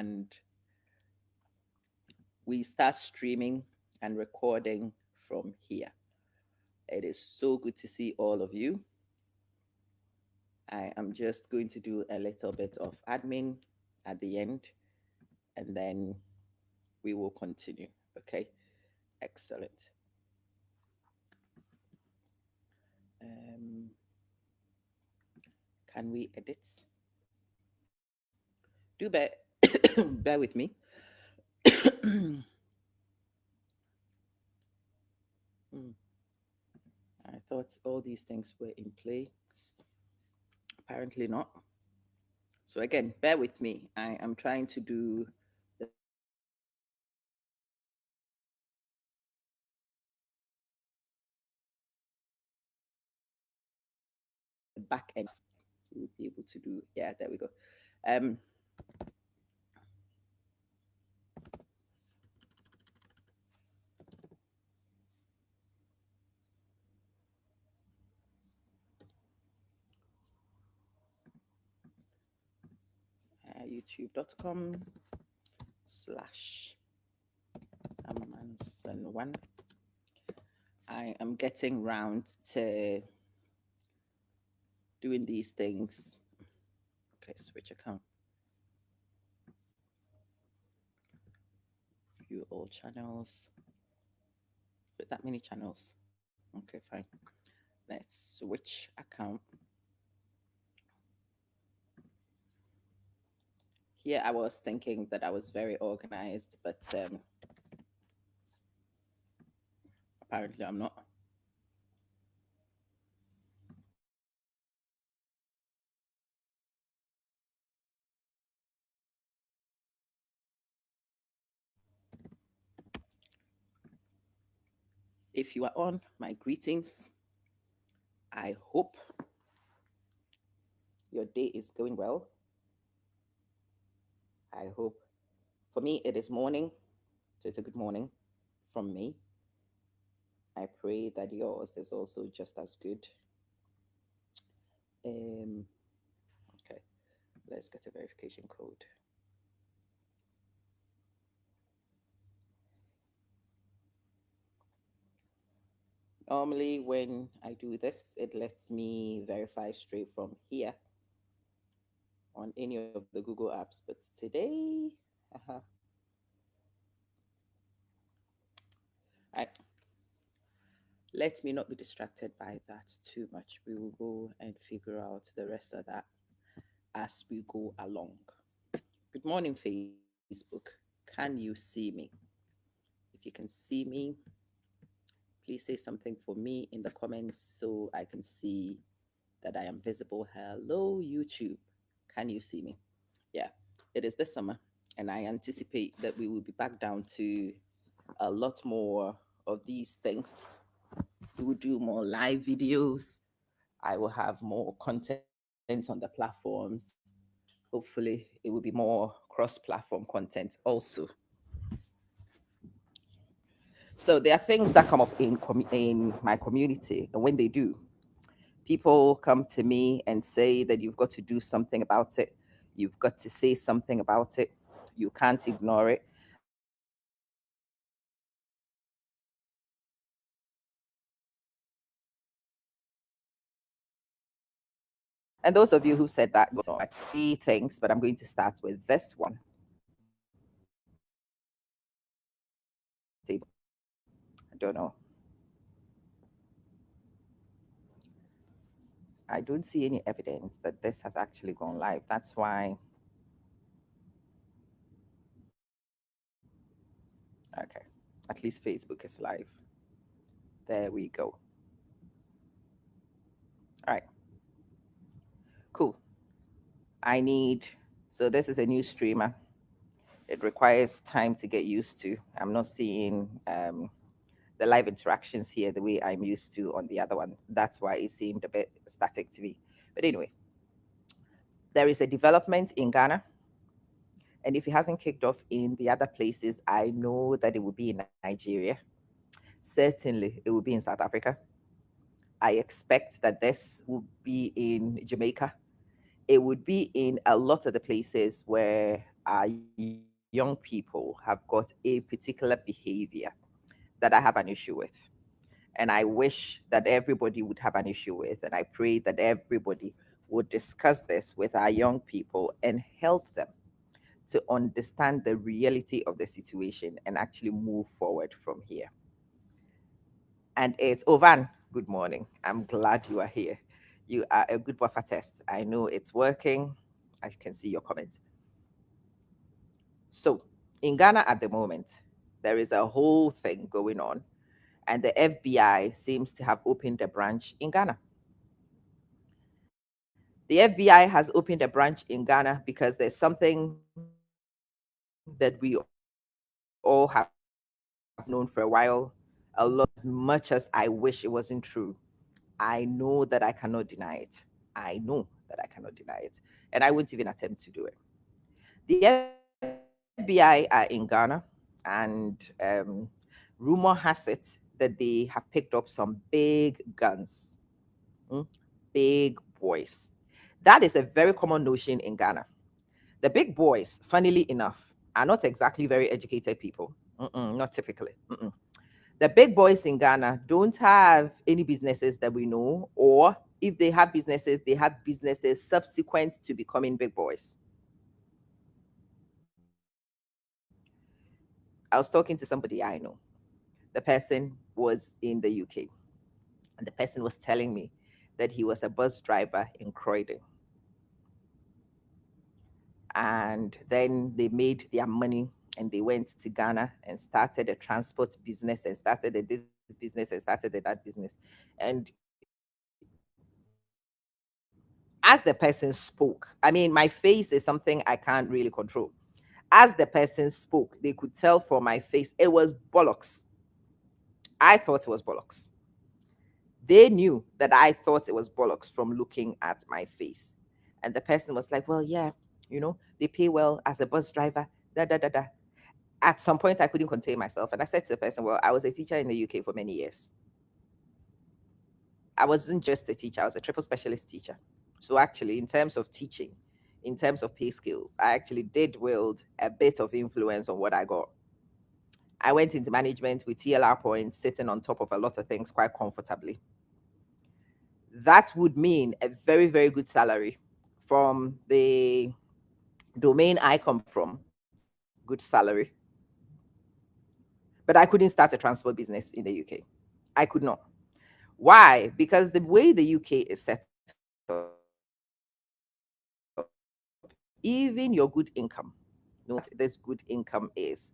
and we start streaming and recording from here. It is so good to see all of you. I am just going to do a little bit of admin at the end, and then we will continue. Okay, excellent. Um, can we edit? Do bear, bear with me. Hmm, I thought all these things were in place. Apparently not. So again, bear with me. I am trying to do the back end we'll be able to do. Yeah, there we go. Um, youtube.com/amanson1. I am getting round to doing these things. Okay, switch account. View all channels. With that many channels. Okay, fine. Let's switch account. Here I was thinking that I was very organized, but apparently I'm not. If you are on, my greetings. I hope your day is going well. I hope. For me, it is morning, so it's a good morning from me. I pray that yours is also just as good. Um, okay, let's get a verification code. Normally, when I do this, it lets me verify straight from here on any of the Google apps. But today, I, let me not be distracted by that too much. We will go and figure out the rest of that as we go along. Good morning, Facebook. Can you see me? If you can see me, please say something for me in the comments so I can see that I am visible. Hello, YouTube. Can you see me? Yeah, it is this summer, and I anticipate that we will be back down to a lot more of these things. We will do more live videos. I will have more content on the platforms. Hopefully, it will be more cross platform content also. So there are things that come up in my community, and when they do, people come to me and say that you've got to do something about it. You've got to say something about it. You can't ignore it. And those of you who said that, you will see that I am very and those of you who said that, three things, but I'm going to start with this one. Table. I don't know. I don't see any evidence that this has actually gone live. That's why. Okay. At least Facebook is live. There we go. All right. Cool. I need, so this is a new streamer. It requires time to get used to. I'm not seeing the live interactions here the way I'm used to on the other one. That's why it seemed a bit static to me. But anyway, there is a development in Ghana. And if it hasn't kicked off in the other places, I know that it will be in Nigeria. Certainly, it will be in South Africa. I expect that this will be in Jamaica. It would be in a lot of the places where our young people have got a particular behavior that I have an issue with. And I wish that everybody would have an issue with. And I pray that everybody would discuss this with our young people and help them to understand the reality of the situation and actually move forward from here. And it's Ovan. Good morning. I'm glad you are here. You are a good buffer test. I know it's working. I can see your comments. So, in Ghana at the moment, there is a whole thing going on, and the FBI seems to have opened a branch in Ghana. The FBI has opened a branch in Ghana because there's something that we all have known for a while. As much as I wish it wasn't true, I know that I cannot deny it. I know that I cannot deny it. And I won't even attempt to do it. The FBI are in Ghana, and rumor has it that they have picked up some big guns, mm, big boys. That is a very common notion in Ghana. The big boys, funnily enough, are not exactly very educated people. Not typically. The big boys in Ghana don't have any businesses that we know, or if they have businesses subsequent to becoming big boys. I was talking to somebody I know. The person was in the UK, and the person was telling me that he was a bus driver in Croydon. And then they made their money and they went to Ghana and started a transport business and started a this business and started a that business. And as the person spoke, I mean, my face is something I can't really control. As the person spoke, they could tell from my face it was bollocks. I thought it was bollocks. They knew that I thought it was bollocks from looking at my face. And the person was like, well, yeah, they pay well as a bus driver, da da da da. At some point, I couldn't contain myself. And I said to the person, well, I was a teacher in the UK for many years. I wasn't just a teacher, I was a triple specialist teacher. So, actually, in terms of teaching, in terms of pay skills, I actually did wield a bit of influence on what I got. I went into management with TLR points, sitting on top of a lot of things quite comfortably. That would mean a very, very good salary from the domain I come from, good salary. But I couldn't start a transport business in the UK. I could not. Why? Because the way the UK is set up, even your good income, no matter what this good income is,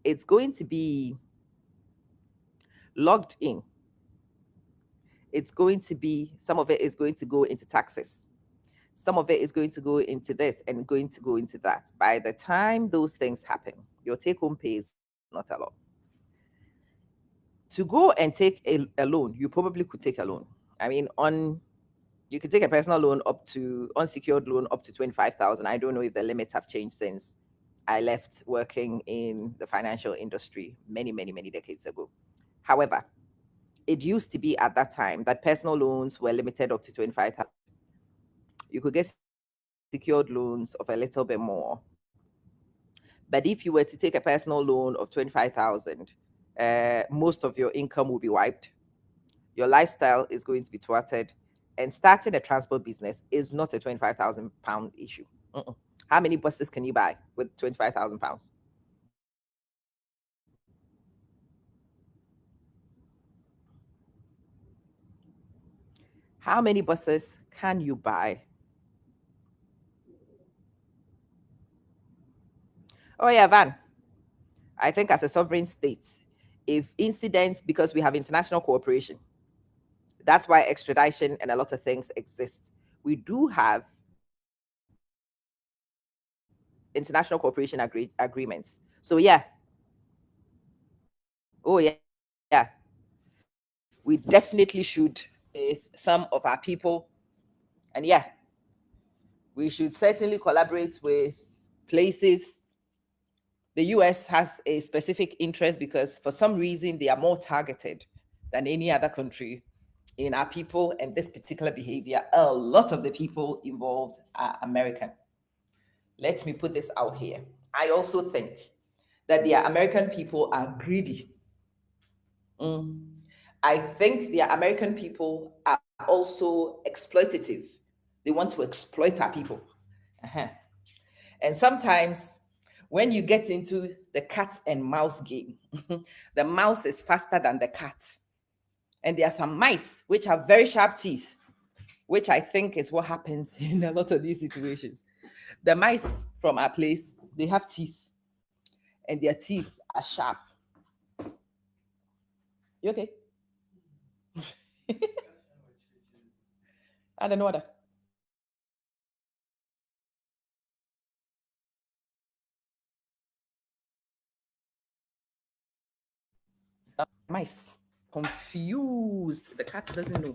it's going to be logged in. It's going to be, some of it is going to go into taxes. Some of it is going to go into this and going to go into that. By the time those things happen, your take home pay is not a lot. To go and take a loan, you probably could take a loan. I mean, you could take a personal loan up to unsecured loan up to 25,000. I don't know if the limits have changed since I left working in the financial industry many, many, many decades ago. However, it used to be at that time that personal loans were limited up to 25,000. You could get secured loans of a little bit more. But if you were to take a personal loan of 25,000, most of your income will be wiped. Your lifestyle is going to be thwarted. And starting a transport business is not a 25,000 pound issue. Mm-mm. How many buses can you buy with 25,000 pounds? How many buses can you buy? Oh, yeah, Van. I think as a sovereign state, if incidents, because we have international cooperation, that's why extradition and a lot of things exist. We do have international cooperation agreements. So, yeah, oh, yeah, we definitely should with some of our people. And yeah, we should certainly collaborate with places. The US has a specific interest because for some reason they are more targeted than any other country in our people and this particular behavior. A lot of the people involved are American. Let me put this out here. I also think that the American people are greedy. Mm. I think the American people are also exploitative. They want to exploit our people. Uh-huh. And sometimes when you get into the cat and mouse game, the mouse is faster than the cat. And there are some mice which have very sharp teeth, which I think is what happens in a lot of these situations. The mice from our place, they have teeth, and their teeth are sharp. You okay? I don't know what. Mice confused. The cat doesn't know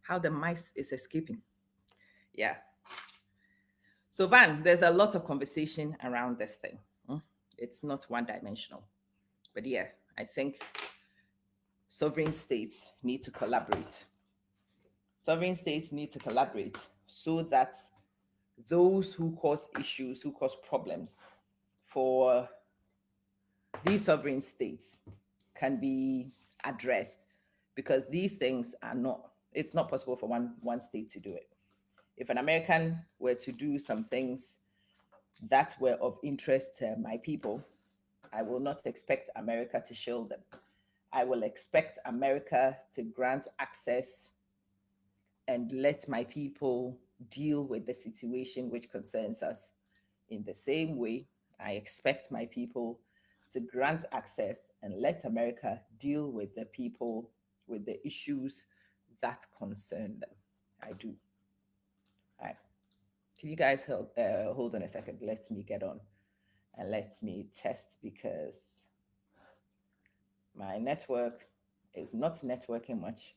how the mice is escaping. Yeah. So Van, there's a lot of conversation around this thing. It's not one dimensional. But yeah, I think sovereign states need to collaborate. Sovereign states need to collaborate so that those who cause issues, who cause problems for these sovereign states can be addressed, because these things are not, it's not possible for one state to do it. If an American were to do some things that were of interest to my people, I will not expect America to shield them. I will expect America to grant access and let my people deal with the situation which concerns us. In the same way, I expect my people to grant access and let America deal with the people, with the issues that concern them. I do. All right. Can you guys hold on a second? Let me get on and let me test, because my network is not networking much.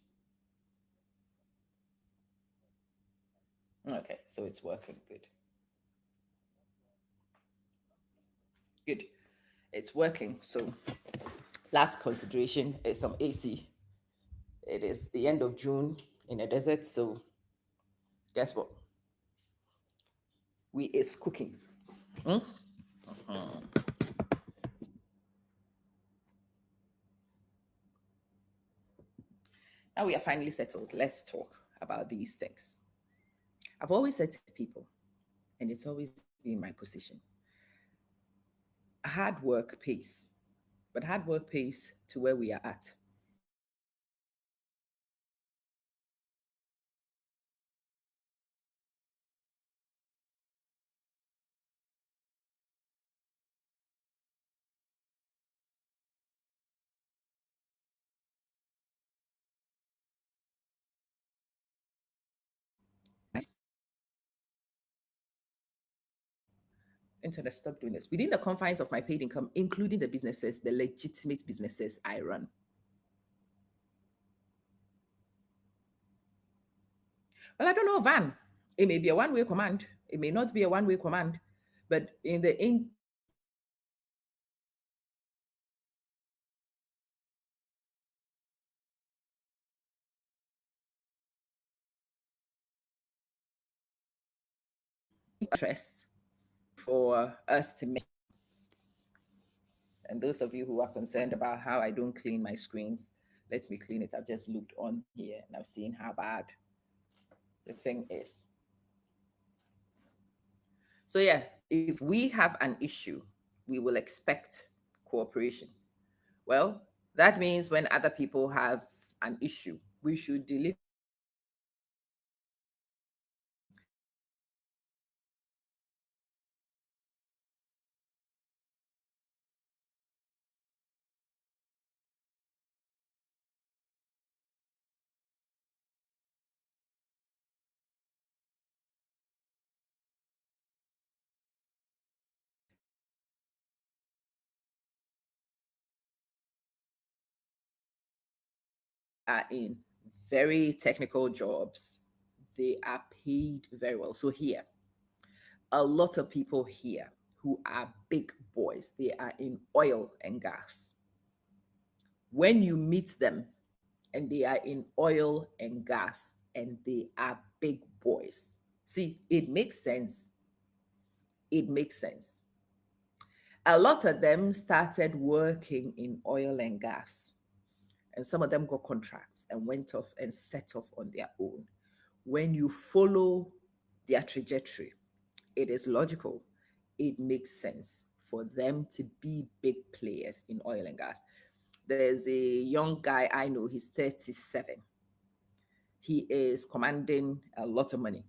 Okay, so it's working. Good. Good. It's working. So, last consideration is some AC. It is the end of June in a desert, so guess what? We is cooking. Hmm? Mhm. Now we are finally settled. Let's talk about these things. I've always said to people, and it's always been my position, hard work pays, but hard work pays to where we are at. Internet, stop doing this. Within the confines of my paid income, including the businesses, the legitimate businesses I run. Well, I don't know, Van. It may be a one-way command. It may not be a one-way command. But in the interest for us to make, and those of you who are concerned about how I don't clean my screens, let me clean it. I've just looked on here and I've seen how bad the thing is. So yeah, if we have an issue, we will expect cooperation. Well, that means when other people have an issue, we should deliver are in very technical jobs. They are paid very well. So here, a lot of people here who are big boys, they are in oil and gas. When you meet them and they are in oil and gas and they are big boys, see, it makes sense. it makes sense. A lot of them started working in oil and gas, and some of them got contracts and went off and set off on their own. When you follow their trajectory, it is logical. It makes sense for them to be big players in oil and gas. There's a young guy I know, he's 37. He is commanding a lot of money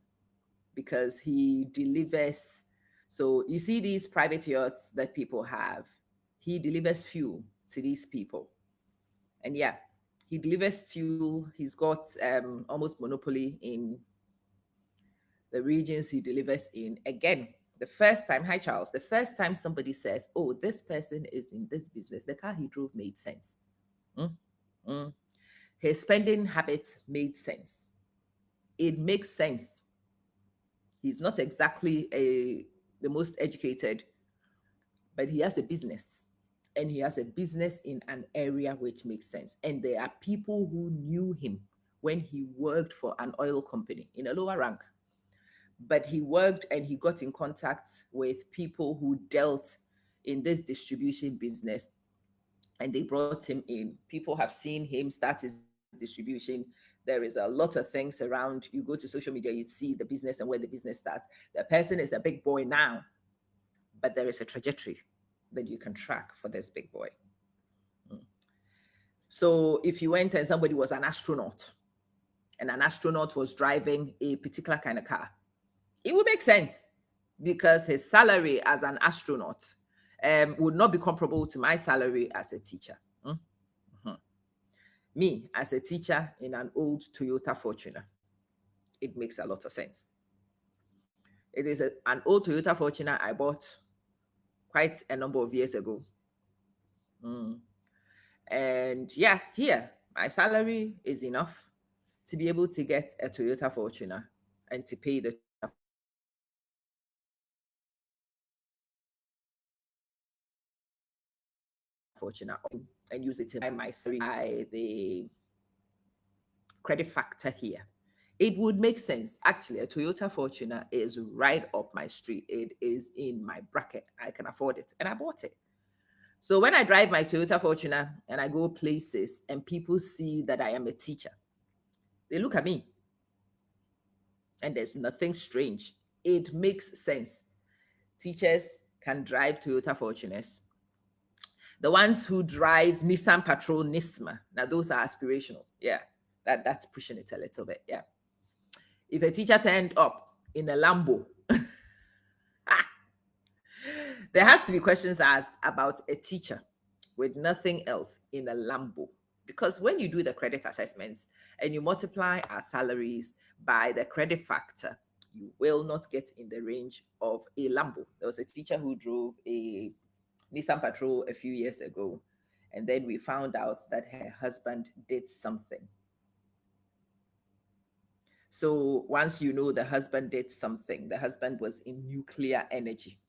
because he delivers. So you see these private yachts that people have, he delivers fuel to these people. And yeah, he delivers fuel. He's got almost monopoly in the regions he delivers in. Again, the first time, hi Charles, the first time somebody says, oh, this person is in this business, the car he drove made sense. Mm, mm. His spending habits made sense. It makes sense. He's not exactly the most educated, but he has a business. And he has a business in an area which makes sense. And there are people who knew him when he worked for an oil company in a lower rank. But he worked and he got in contact with people who dealt in this distribution business, and they brought him in. People have seen him start his distribution. There is a lot of things around. You go to social media, you see the business and where the business starts. The person is a big boy now, but there is a trajectory that you can track for this big boy. Mm. So if you went and somebody was an astronaut and an astronaut was driving a particular kind of car, it would make sense because his salary as an astronaut would not be comparable to my salary as a teacher. Mm-hmm. Me as a teacher in an old Toyota Fortuner, it makes a lot of sense. It is an old Toyota Fortuner I bought quite a number of years ago. Mm. And yeah, here, my salary is enough to be able to get a Toyota Fortuner and to pay the Toyota Fortuner and use it to buy my salary by the credit factor here. It would make sense. Actually, a Toyota Fortuner is right up my street. It is in my bracket. I can afford it. And I bought it. So when I drive my Toyota Fortuner and I go places and people see that I am a teacher, they look at me and there's nothing strange. It makes sense. Teachers can drive Toyota Fortuners. The ones who drive Nissan Patrol Nisma, now those are aspirational. Yeah, that's pushing it a little bit. Yeah. If a teacher turned up in a Lambo, there has to be questions asked about a teacher with nothing else in a Lambo. Because when you do the credit assessments and you multiply our salaries by the credit factor, you will not get in the range of a Lambo. There was a teacher who drove a Nissan Patrol a few years ago, and then we found out that her husband did something. So once you know the husband did something, the husband was in nuclear energy.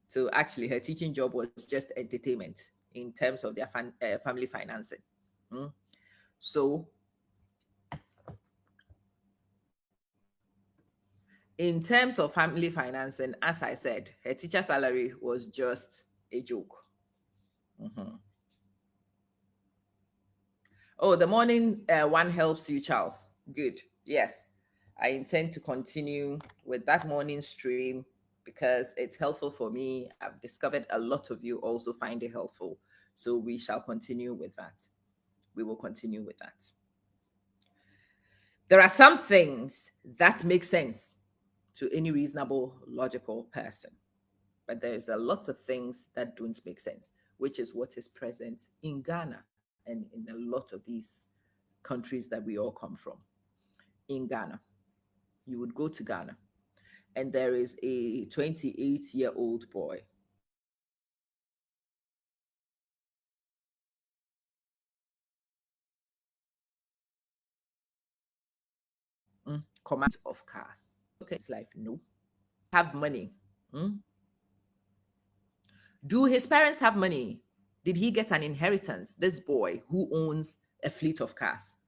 So actually, her teaching job was just entertainment in terms of their family financing. Mm. So in terms of family financing, as I said, her teacher salary was just a joke. Mm-hmm. Oh, the morning one helps you, Charles. Good. Yes. I intend to continue with that morning stream because it's helpful for me. I've discovered a lot of you also find it helpful. So we shall continue with that. We will continue with that. There are some things that make sense to any reasonable, logical person, but there's a lot of things that don't make sense, which is what is present in Ghana and in a lot of these countries that we all come from. In Ghana, you would go to Ghana, and there is a 28-year-old boy. Command of cars. Okay, it's life. No. Have money. Mm? Do his parents have money? Did he get an inheritance? This boy who owns a fleet of cars.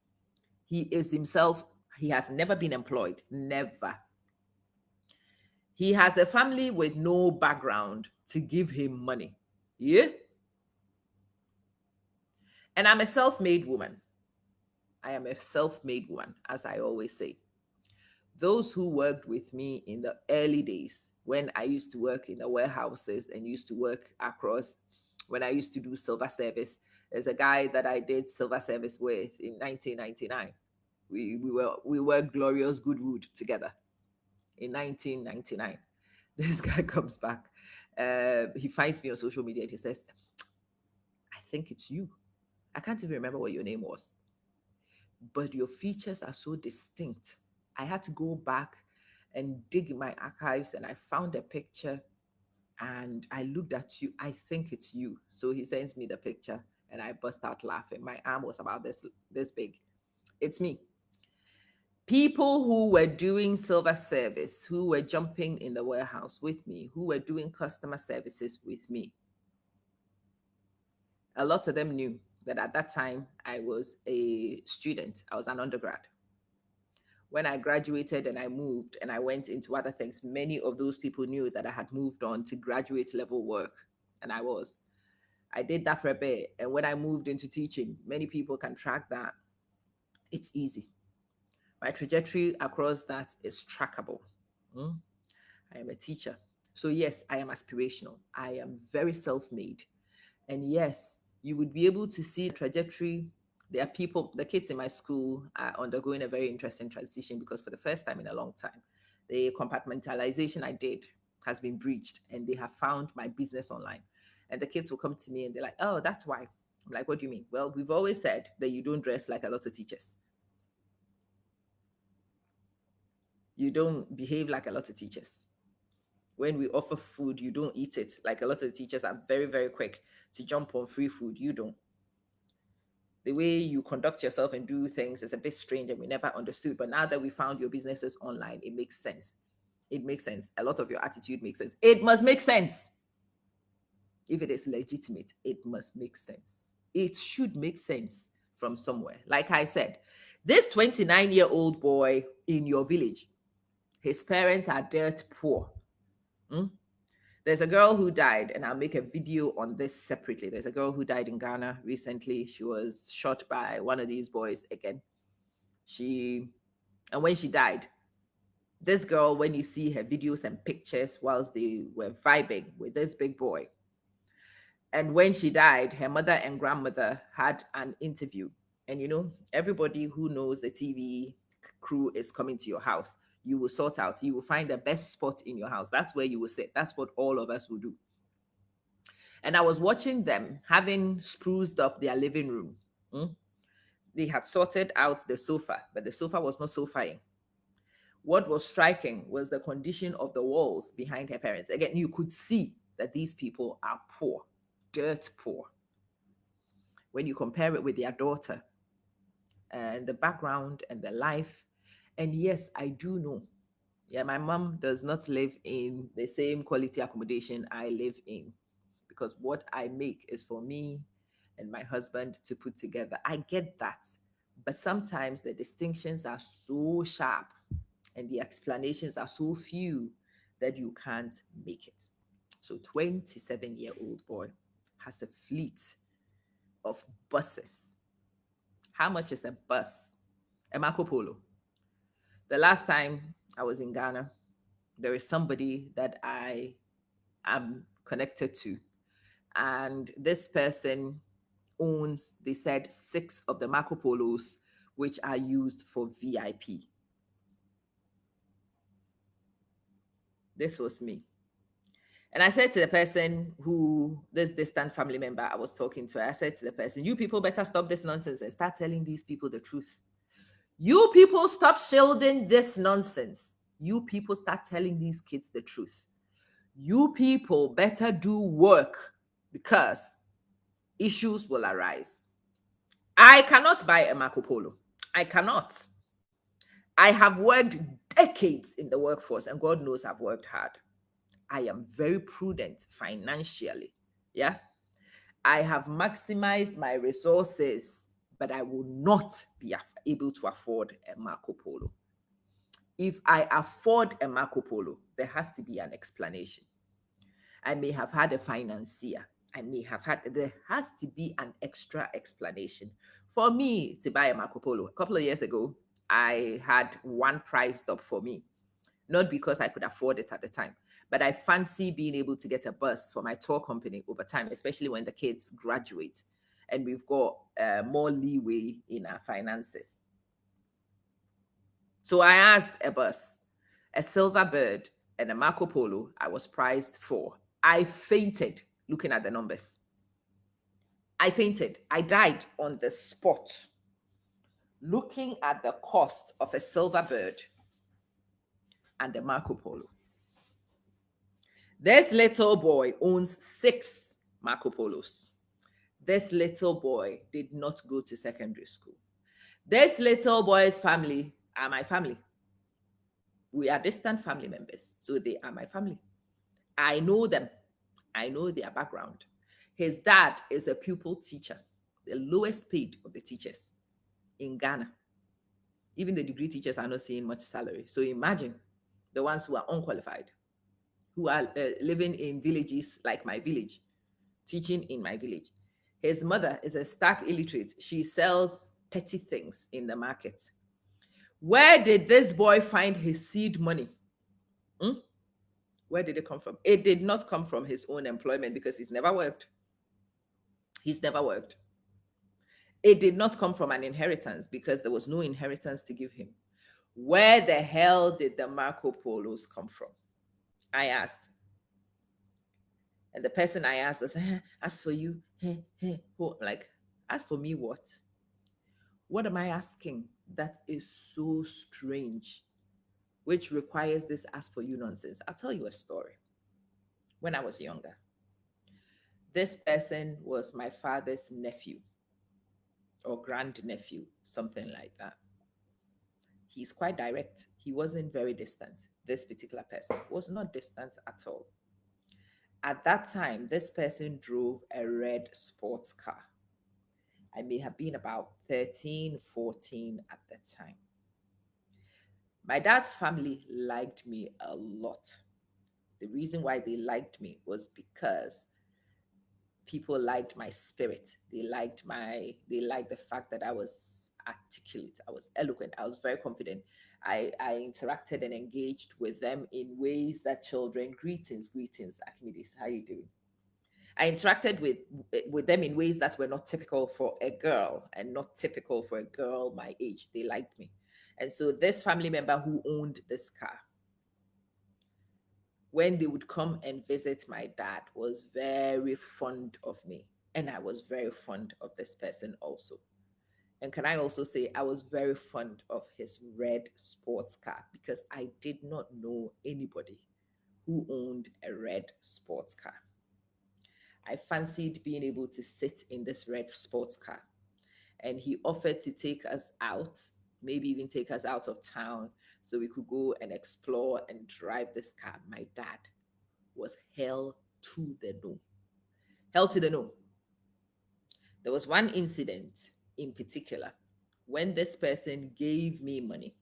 He is himself, he has never been employed. Never. He has a family with no background to give him money. Yeah. And I'm a self made woman. I am a self made woman, as I always say. Those who worked with me in the early days when I used to work in the warehouses and used to work across, when I used to do silver service, there's a guy that I did silver service with in 1999. We were Glorious Goodwood together in 1999. This guy comes back. He finds me on social media and he says, I think it's you. I can't even remember what your name was, but your features are so distinct. I had to go back and dig in my archives and I found a picture and I looked at you. I think it's you. So he sends me the picture and I burst out laughing. My arm was about this big. It's me. People who were doing silver service, who were jumping in the warehouse with me, who were doing customer services with me, a lot of them knew that at that time I was a student. I was an undergrad. When I graduated and I moved and I went into other things, many of those people knew that I had moved on to graduate level work. And I was. I did that for a bit. And when I moved into teaching, many people can track that. It's easy. My trajectory across that is trackable. Mm. I am a teacher. So, yes, I am aspirational. I am very self made. And yes, you would be able to see the trajectory. There are people, the kids in my school are undergoing a very interesting transition because for the first time in a long time, the compartmentalization I did has been breached and they have found my business online. And the kids will come to me and they're like, oh, that's why. I'm like, what do you mean? Well, we've always said that you don't dress like a lot of teachers. You don't behave like a lot of teachers. When we offer food, you don't eat it. Like a lot of teachers are very, very quick to jump on free food. You don't. The way you conduct yourself and do things is a bit strange and we never understood. But now that we found your businesses online, it makes sense. It makes sense. A lot of your attitude makes sense. It must make sense. If it is legitimate, it must make sense. It should make sense from somewhere. Like I said, this 29-year-old boy in your village, his parents are dirt poor. Hmm? There's a girl who died, and I'll make a video on this separately. There's a girl who died in Ghana recently. She was shot by one of these boys again. And when she died, this girl, when you see her videos and pictures whilst they were vibing with this big boy, and when she died, her mother and grandmother had an interview. And everybody who knows the TV crew is coming to your house. You will sort out, you will find the best spot in your house. That's where you will sit. That's what all of us will do. And I was watching them having spruced up their living room. They had sorted out the sofa, but the sofa was not sofaing. What was striking was the condition of the walls behind her parents. Again, you could see that these people are poor, dirt poor. When you compare it with their daughter and the background and the life, and yes, I do know. Yeah, my mom does not live in the same quality accommodation I live in because what I make is for me and my husband to put together. I get that. But sometimes the distinctions are so sharp and the explanations are so few that you can't make it. So 27-year-old boy has a fleet of buses. How much is a bus? A Marco Polo. The last time I was in Ghana, there is somebody that I am connected to. And this person owns, they said, 6 of the Marco Polos, which are used for VIP. This was me. And I said to the person this distant family member I was talking to, I said to the person, you people better stop this nonsense and start telling these people the truth. You people stop shielding this nonsense. You people start telling these kids the truth. You people better do work because issues will arise. I cannot buy a Marco Polo. I cannot. I have worked decades in the workforce and God knows I've worked hard. I am very prudent financially. Yeah. I have maximized my resources, but I will not be able to afford a Marco Polo. If I afford a Marco Polo, There has to be an explanation. I may have had a financier. I may have had, there has to be an extra explanation. For me to buy a Marco Polo, a couple of years ago, I had one priced up for me, not because I could afford it at the time, but I fancy being able to get a bus for my tour company over time, especially when the kids graduate and we've got more leeway in our finances. So I asked a bus, a Silver Bird, and a Marco Polo. I was priced for. I fainted looking at the numbers. I fainted. I died on the spot looking at the cost of a Silver Bird and a Marco Polo. This little boy owns six Marco Polos. This little boy did not go to secondary school. This little boy's family are my family. We are distant family members, so they are my family. I know them. I know their background. His dad is a pupil teacher, the lowest paid of the teachers in Ghana. Even the degree teachers are not seeing much salary. So imagine the ones who are unqualified, who are living in villages like my village, teaching in my village. His mother is a stark illiterate. She sells petty things in the market. Where did this boy find his seed money? Hmm? Where did it come from? It did not come from his own employment because he's never worked. He's never worked. It did not come from an inheritance because there was no inheritance to give him. Where the hell did the Marco Polos come from? I asked. And the person I asked was, as for you, like, as for me, what? What am I asking that is so strange, which requires this as for you nonsense? I'll tell you a story. When I was younger, this person was my father's nephew or grandnephew, something like that. He's quite direct. He wasn't very distant. This particular person was not distant at all. At that time, this person drove a red sports car. I may have been about 13, 14 at the time. My dad's family liked me a lot. The reason why they liked me was because people liked my spirit. They liked the fact that I was articulate, I was eloquent, I was very confident. I interacted and engaged with them in ways that children, greetings, Archimedes, how you doing? I interacted with them in ways that were not typical for a girl and not typical for a girl my age. They liked me. And so this family member who owned this car, when they would come and visit my dad, was very fond of me. And I was very fond of this person also. And can I also say, I was very fond of his red sports car because I did not know anybody who owned a red sports car. I fancied being able to sit in this red sports car. And he offered to take us out, maybe even take us out of town so we could go and explore and drive this car. My dad was hell to the no. Hell to the no. There was one incident in particular when this person gave me money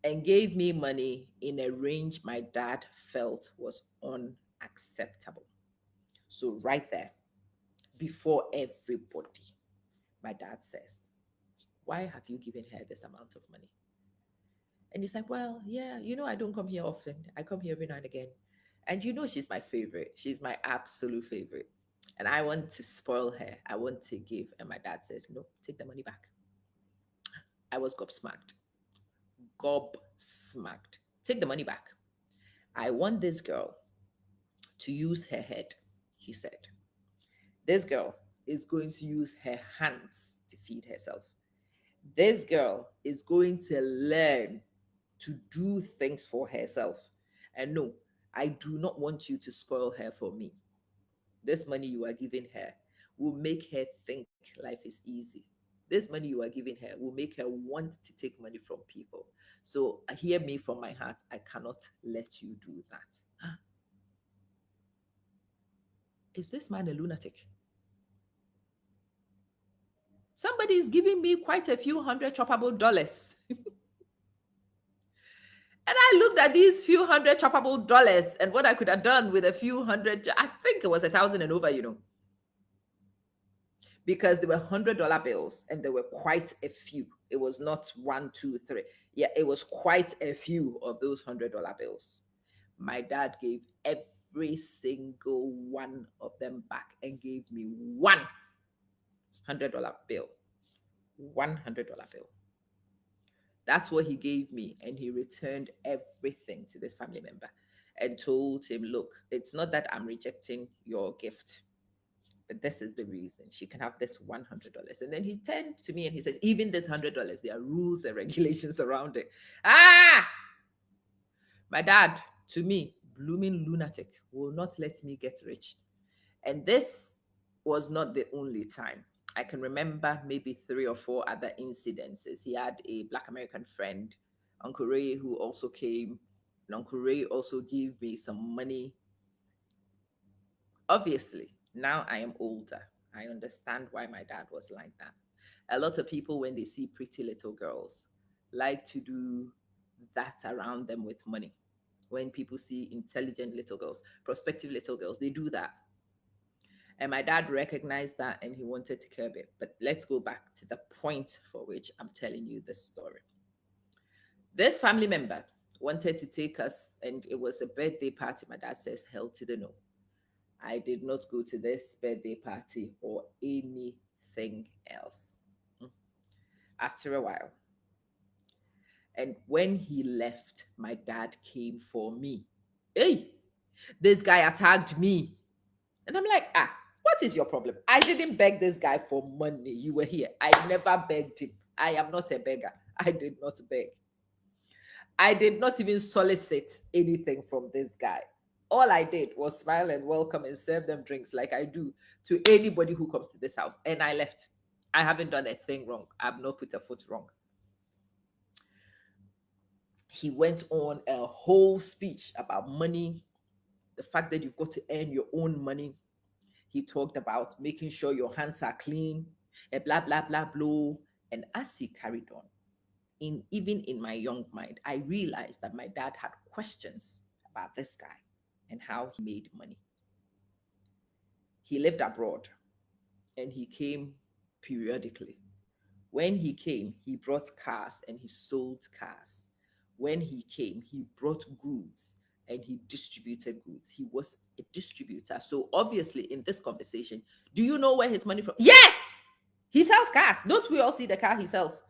and gave me money in a range my dad felt was unacceptable. So, right there, before everybody, my dad says, why have you given her this amount of money? And he's like, well, yeah, I don't come here often. I come here every now and again. And she's my favorite. She's my absolute favorite. And I want to spoil her. I want to give. And my dad says, no, take the money back. I was gobsmacked. Gobsmacked. Take the money back. I want this girl to use her head, he said. This girl is going to use her hands to feed herself. This girl is going to learn to do things for herself. And no, I do not want you to spoil her for me. This money you are giving her will make her think life is easy. This money you are giving her will make her want to take money from people. So hear me from my heart. I cannot let you do that. Is this man a lunatic? Somebody is giving me quite a few hundred choppable dollars. And I looked at these few hundred choppable dollars and what I could have done with a few hundred. I think it was 1,000 and over, because they were $100 bills and there were quite a few. It was not one, two, three. Yeah, it was quite a few of those $100 bills. My dad gave every single one of them back and gave me $100 bill. $100 bill. That's what he gave me. And he returned everything to this family member and told him, look, it's not that I'm rejecting your gift, but this is the reason. She can have this $100. And then he turned to me and he says, even this $100, there are rules and regulations around it. Ah, my dad, to me, blooming lunatic, will not let me get rich. And this was not the only time. I can remember maybe three or four other incidences. He had a Black American friend, Uncle Ray, who also came. And Uncle Ray also gave me some money. Obviously, now I am older. I understand why my dad was like that. A lot of people, when they see pretty little girls, like to do that around them with money. When people see intelligent little girls, prospective little girls, they do that. And my dad recognized that and he wanted to curb it. But let's go back to the point for which I'm telling you this story. This family member wanted to take us, and it was a birthday party. My dad says, hell to the no. I did not go to this birthday party or anything else. After a while, and when he left, my dad came for me. Hey, this guy attacked me. And I'm like, what is your problem? I didn't beg this guy for money. You were here. I never begged him. I am not a beggar. I did not beg. I did not even solicit anything from this guy. All I did was smile and welcome and serve them drinks like I do to anybody who comes to this house. And I left. I haven't done a thing wrong. I've not put a foot wrong. He went on a whole speech about money, the fact that you've got to earn your own money. He talked about making sure your hands are clean, and blah, blah, blah, blah. And as he carried on, even in my young mind, I realized that my dad had questions about this guy and how he made money. He lived abroad and he came periodically. When he came, he brought cars and he sold cars. When he came, he brought goods and he distributed goods. He was a distributor. So obviously, in this conversation, do you know where his money from? Yes, he sells cars. Don't we all see the car he sells?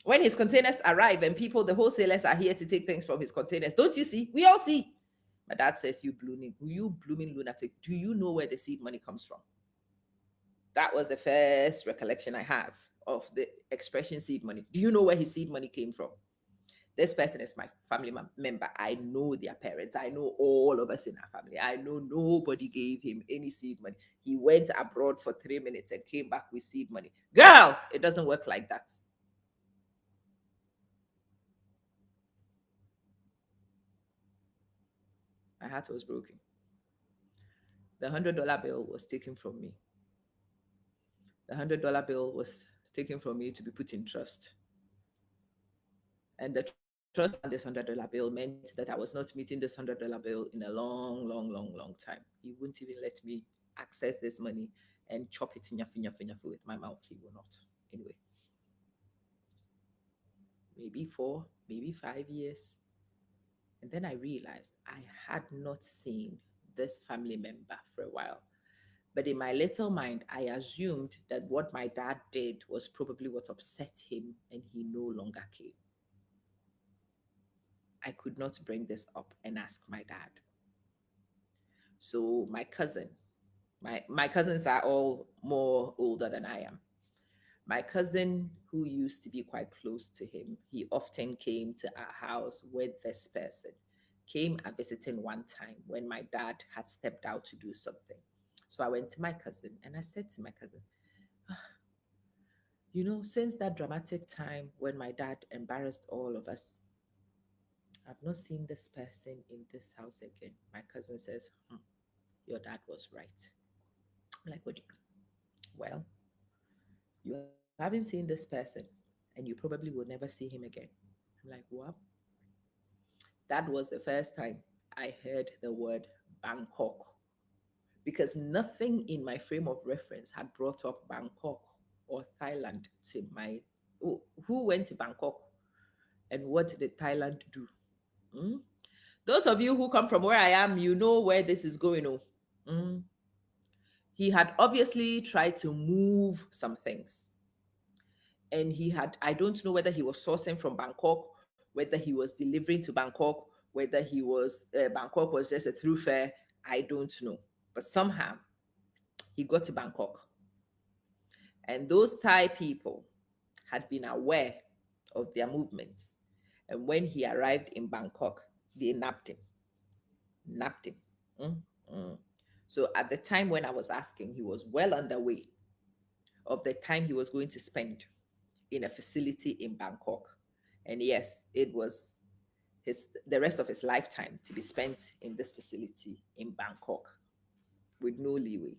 When his containers arrive and people, the wholesalers are here to take things from his containers. Don't you see? We all see. My dad says, you blooming lunatic. Do you know where the seed money comes from? That was the first recollection I have of the expression seed money. Do you know where his seed money came from? This person is my family member. I know their parents. I know all of us in our family. I know nobody gave him any seed money. He went abroad for 3 minutes and came back with seed money. Girl, it doesn't work like that. My heart was broken. The $100 bill was taken from me. The $100 bill was taken from me to be put in trust. And the trust on this $100 bill meant that I was not meeting this $100 bill in a long, long, long, long time. He wouldn't even let me access this money and chop it nyafu, nyafu, nyafu with my mouth. He will not. Anyway, maybe 4, maybe 5 years. And then I realized I had not seen this family member for a while. But in my little mind, I assumed that what my dad did was probably what upset him and he no longer came. I could not bring this up and ask my dad. So my cousin, my cousins are all more older than I am. My cousin, who used to be quite close to him, he often came to our house with this person. Came a visiting one time when my dad had stepped out to do something. So I went to my cousin and I said to my cousin, since that dramatic time when my dad embarrassed all of us, I've not seen this person in this house again. My cousin says, your dad was right. I'm like, what do you mean? Well, you haven't seen this person and you probably will never see him again. I'm like, what? That was the first time I heard the word Bangkok, because nothing in my frame of reference had brought up Bangkok or Thailand to my. Who went to Bangkok and what did Thailand do? Mm? Those of you who come from where I am, you know where this is going. Oh, mm. He had obviously tried to move some things, and he had. I don't know whether he was sourcing from Bangkok, whether he was delivering to Bangkok, whether he was Bangkok was just a through fare. I don't know, but somehow he got to Bangkok. And those Thai people had been aware of their movements. And when he arrived in Bangkok, they nabbed him, nabbed him. Mm, mm. So at the time when I was asking, he was well underway of the time he was going to spend in a facility in Bangkok. And yes, it was the rest of his lifetime to be spent in this facility in Bangkok with no leeway.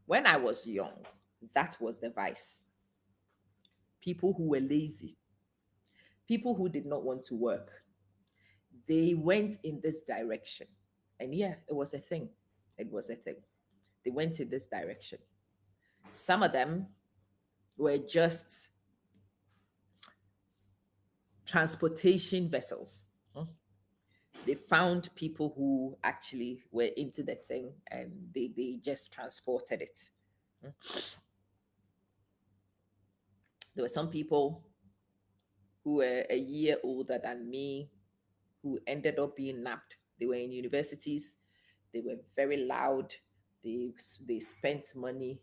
When I was young, that was the vice. People who were lazy, people who did not want to work, they went in this direction. And yeah, it was a thing. It was a thing. They went in this direction. Some of them were just transportation vessels. They found people who actually were into the thing and they just transported it. There were some people who were a year older than me who ended up being napped. They were in universities, they were very loud, they they spent money,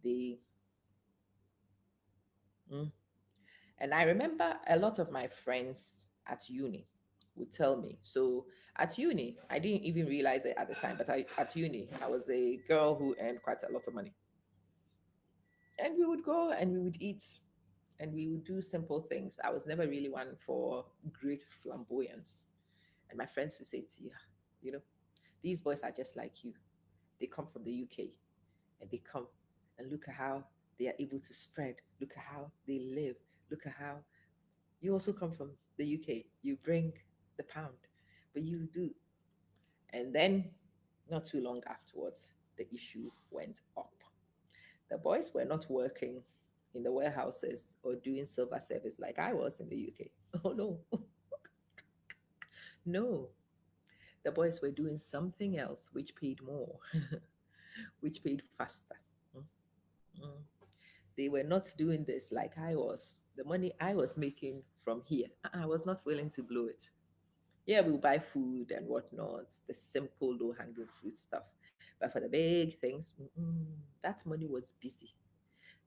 they mm. And I remember a lot of my friends at uni would tell me. So at uni, I didn't even realize it at the time, but at uni, I was a girl who earned quite a lot of money. And we would go and we would eat and we would do simple things. I was never really one for great flamboyance. And my friends would say to you, you know, these boys are just like you. They come from the UK and they come and look at how they are able to spread. Look at how they live. Look at how you also come from the UK. You bring the pound, but you do. And then, not too long afterwards, the issue went up. The boys were not working in the warehouses or doing silver service like I was in the UK. Oh, no. No. The boys were doing something else which paid more, which paid faster. Mm, mm. They were not doing this like I was. The money I was making from here, I was not willing to blow it. Yeah, we'll buy food and whatnot, the simple low hanging fruit stuff. But for the big things, that money was busy.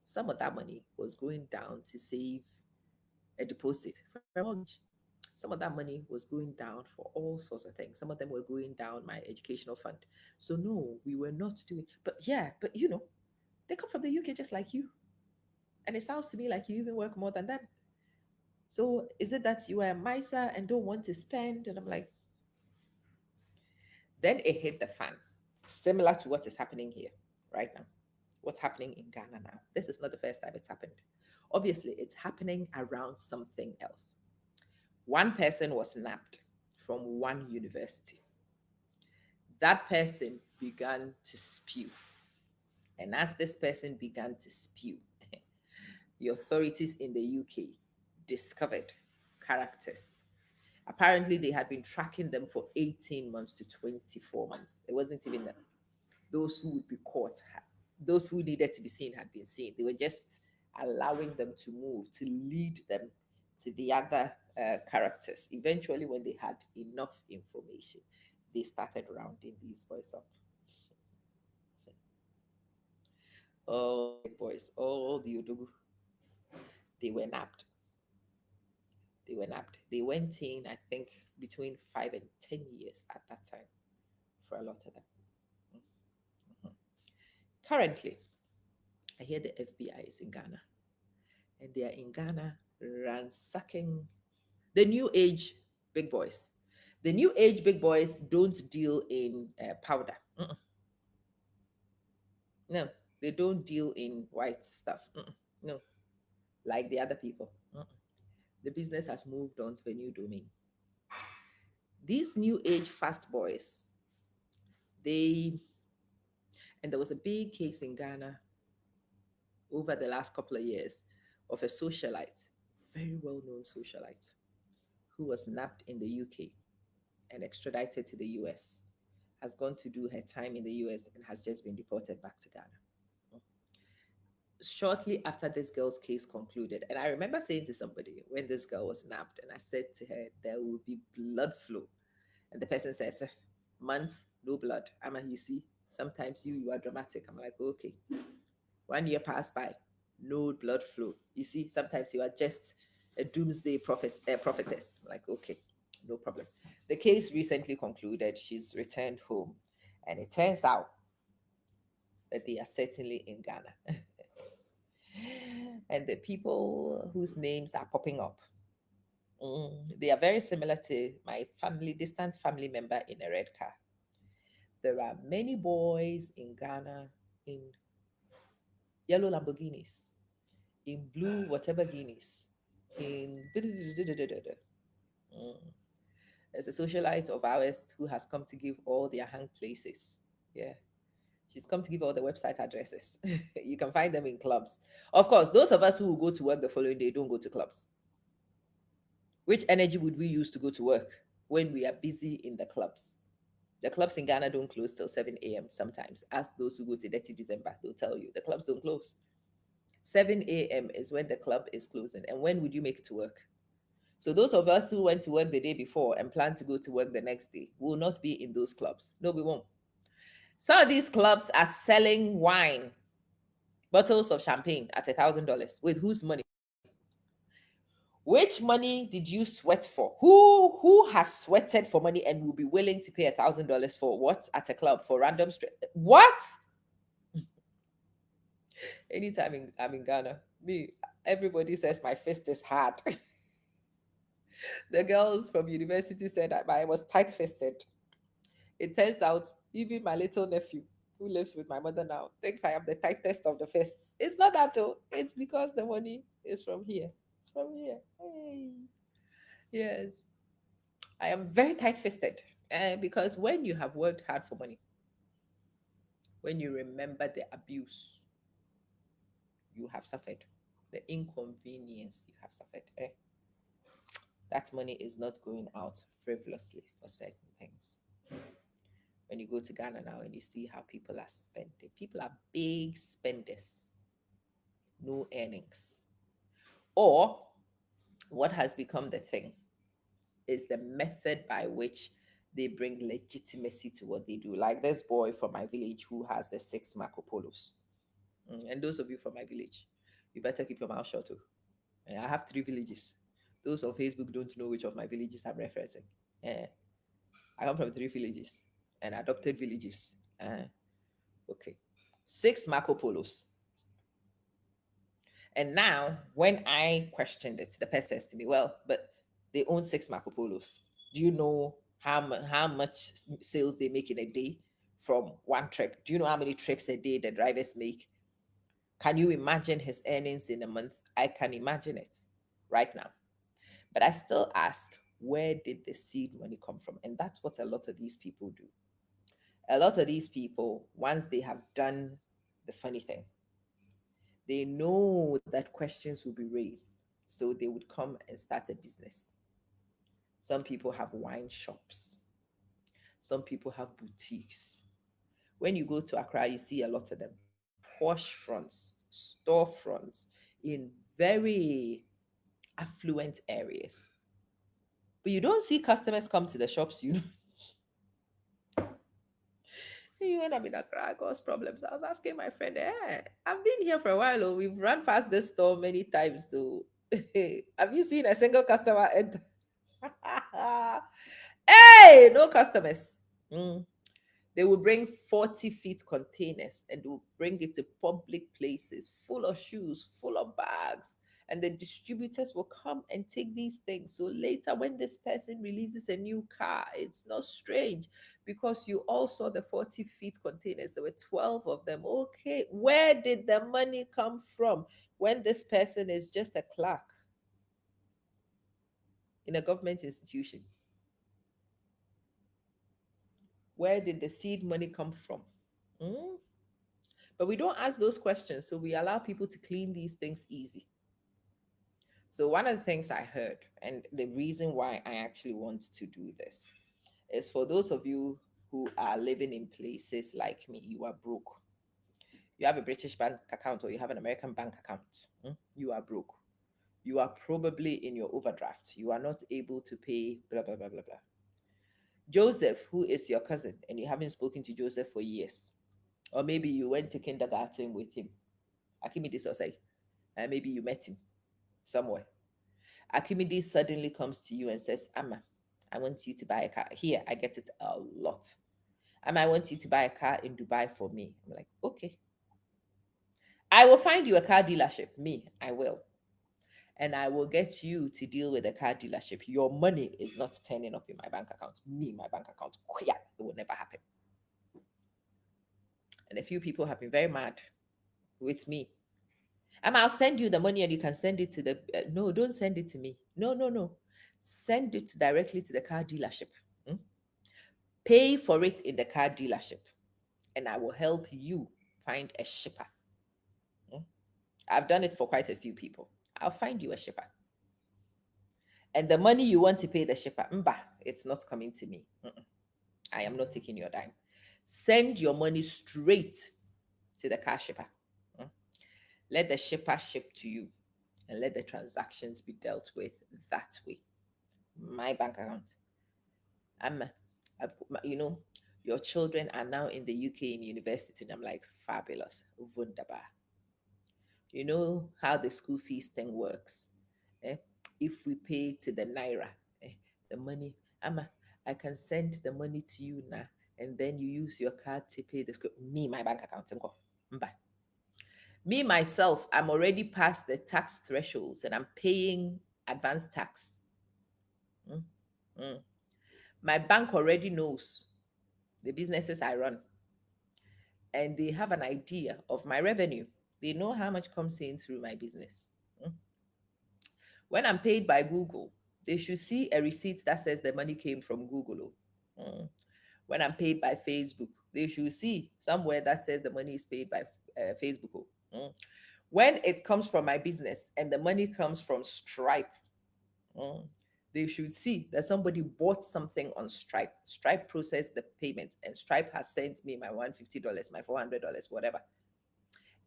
Some of that money was going down to save a deposit for a mortgage. Some of that money was going down for all sorts of things. Some of them were going down my educational fund. So no, we were not doing. But yeah, but they come from the UK just like you, and it sounds to me like you even work more than them. So is it that you are a miser and don't want to spend? And I'm like, then it hit the fan, similar to what is happening here right now. What's happening in Ghana now? This is not the first time it's happened. Obviously, it's happening around something else. One person was nabbed from one university. That person began to spew. And as this person began to spew, the authorities in the UK discovered characters. Apparently, they had been tracking them for 18 months to 24 months. It wasn't even them. Those who would be caught, those who needed to be seen had been seen. They were just allowing them to move, to lead them to the other characters. Eventually, when they had enough information, they started rounding these boys up. All the boys, all the Odogu, they were nabbed. They were nabbed. They went in, I think, between 5 and 10 years at that time for a lot of them. Mhm. Currently, I hear the FBI is in Ghana, and they are in Ghana ransacking the new age big boys. The new age big boys don't deal in powder. Mm-mm. No, they don't deal in white stuff. Mm-mm. No, like the other people. Mm-mm. The business has moved on to a new domain. These new age fast boys, they, and there was a big case in Ghana over the last couple of years of a socialite, very well known socialite, who was nabbed in the UK and extradited to the US, has gone to do her time in the US and has just been deported back to Ghana. Shortly after this girl's case concluded, and I remember saying to somebody when this girl was nabbed, and I said to her, there will be blood flow. And the person says, months, no blood. I'm like, you see, sometimes you are dramatic. I'm like, okay. 1 year passed by, no blood flow. You see, sometimes you are just a doomsday prophetess. I'm like, okay, no problem. The case recently concluded. She's returned home. And it turns out that they are certainly in Ghana. And the people whose names are popping up, they are very similar to my family, distant family member in a red car. There are many boys in Ghana in yellow Lamborghinis, in blue whatever Guineas, in mm. There's a socialite of ours who has come to give all their hang places. Yeah. She's come to give all the website addresses. You can find them in clubs. Of course, those of us who will go to work the following day don't go to clubs. Which energy would we use to go to work when we are busy in the clubs? The clubs in Ghana don't close till 7 a.m. sometimes. Ask those who go to 30 December, they'll tell you the clubs don't close. 7 a.m. is when the club is closing. And when would you make it to work? So those of us who went to work the day before and plan to go to work the next day will not be in those clubs. No, we won't. Some of these clubs are selling wine, bottles of champagne at $1,000. With whose money? Which money did you sweat for? Who has sweated for money and will be willing to pay $1,000 for what at a club for random what? Anytime I'm in Ghana, me, everybody says my fist is hard. The girls from university said that I was tight fisted. It turns out even my little nephew, who lives with my mother now, thinks I am the tightest of the fists. It's not that though. It's because the money is from here. It's from here. Hey. Yes. I am very tight fisted. Because when you have worked hard for money, when you remember the abuse you have suffered, the inconvenience you have suffered, that money is not going out frivolously for certain things. When you go to Ghana now and you see how people are spending, people are big spenders, no earnings. Or what has become the thing is the method by which they bring legitimacy to what they do. Like this boy from my village who has the 6 Marco Polos. And those of you from my village, you better keep your mouth shut too. I have 3 villages. Those on Facebook don't know which of my villages I'm referencing. Eh, I come from 3 villages and adopted villages. Okay. 6 Marco Polos. And now, when I questioned it, the person says to me, well, but they own 6 Marco Polos. Do you know how much sales they make in a day from one trip? Do you know how many trips a day the drivers make? Can you imagine his earnings in a month? I can imagine it right now. But I still ask, where did the seed money come from? And that's what a lot of these people do. A lot of these people, once they have done the funny thing, they know that questions will be raised. So they would come and start a business. Some people have wine shops. Some people have boutiques. When you go to Accra, you see a lot of them. Posh fronts, storefronts in very affluent areas. But you don't see customers come to the shops, you know. When I'm in Accra, I cause problems. I was asking my friend, I've been here for a while. Oh, we've run past this store many times. So, have you seen a single customer enter? Hey, no customers. Mm. They will bring 40 feet containers and they will bring it to public places full of shoes, full of bags. And the distributors will come and take these things. So later, when this person releases a new car, it's not strange because you all saw the 40 feet containers. There were 12 of them. Okay, where did the money come from when this person is just a clerk in a government institution? Where did the seed money come from? Mm? But we don't ask those questions, so we allow people to clean these things easy. So, one of the things I heard, and the reason why I actually want to do this, is for those of you who are living in places like me, you are broke. You have a British bank account or you have an American bank account. You are broke. You are probably in your overdraft. You are not able to pay, blah, blah, blah, blah, blah. Joseph, who is your cousin, and you haven't spoken to Joseph for years, or maybe you went to kindergarten with him. Akimidi Sosai, and maybe you met him somewhere. Akimidi suddenly comes to you and says, Amma, I want you to buy a car. Here, I get it a lot. Amma, I want you to buy a car in Dubai for me. I'm like, okay. I will find you a car dealership. Me, I will. And I will get you to deal with the car dealership. Your money is not turning up in my bank account. Me, my bank account. It will never happen. And a few people have been very mad with me. I'll send you the money and you can send it to the. No, don't send it to me. No, no, no. Send it directly to the car dealership. Hmm? Pay for it in the car dealership. And I will help you find a shipper. Hmm? I've done it for quite a few people. I'll find you a shipper. And the money you want to pay the shipper, it's not coming to me. I am not taking your dime. Send your money straight to the car shipper. Mm. Let the shipper ship to you and let the transactions be dealt with that way. My bank account. I'm, your children are now in the UK in university. And I'm like, fabulous, wunderbar. You know how the school fees thing works. Eh? If we pay to the naira, the money, I can send the money to you now, and then you use your card to pay the school. Me, my bank account, Mba. Me myself, I'm already past the tax thresholds, and I'm paying advanced tax. Mm, mm. My bank already knows the businesses I run, and they have an idea of my revenue. They know how much comes in through my business. Mm. When I'm paid by Google, they should see a receipt that says the money came from Google. Oh. When I'm paid by Facebook, they should see somewhere that says the money is paid by Facebook. Oh. When it comes from my business and the money comes from Stripe, mm, they should see that somebody bought something on Stripe. Stripe processed the payment, and Stripe has sent me my $150, my $400, whatever.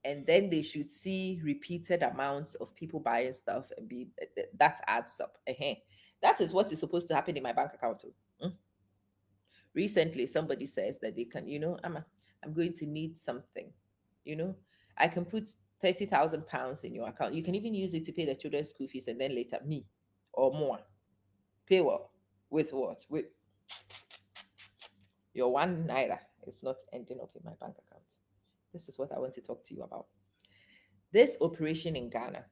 And then they should see repeated amounts of people buying stuff and be that adds up. That is what is supposed to happen in my bank account too. Recently somebody says that they can, I'm going to need something, you know I can put 30,000 pounds in your account. You can even use it to pay the children's school fees, and then later me or more. Pay what? With what? With your one naira is not ending up in my bank account. This is what I want to talk to you about. This operation in Ghana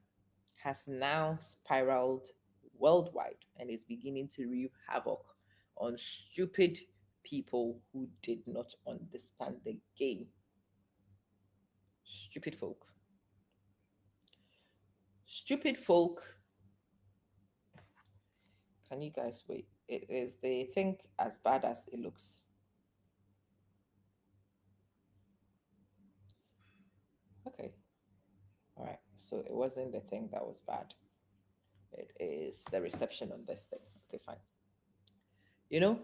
has now spiraled worldwide and is beginning to wreak havoc on stupid people who did not understand the game. Stupid folk. Stupid folk. Can you guys wait? It is, they think, as bad as it looks. Okay. All right. So it wasn't the thing that was bad. It is the reception on this thing. Okay, fine. You know,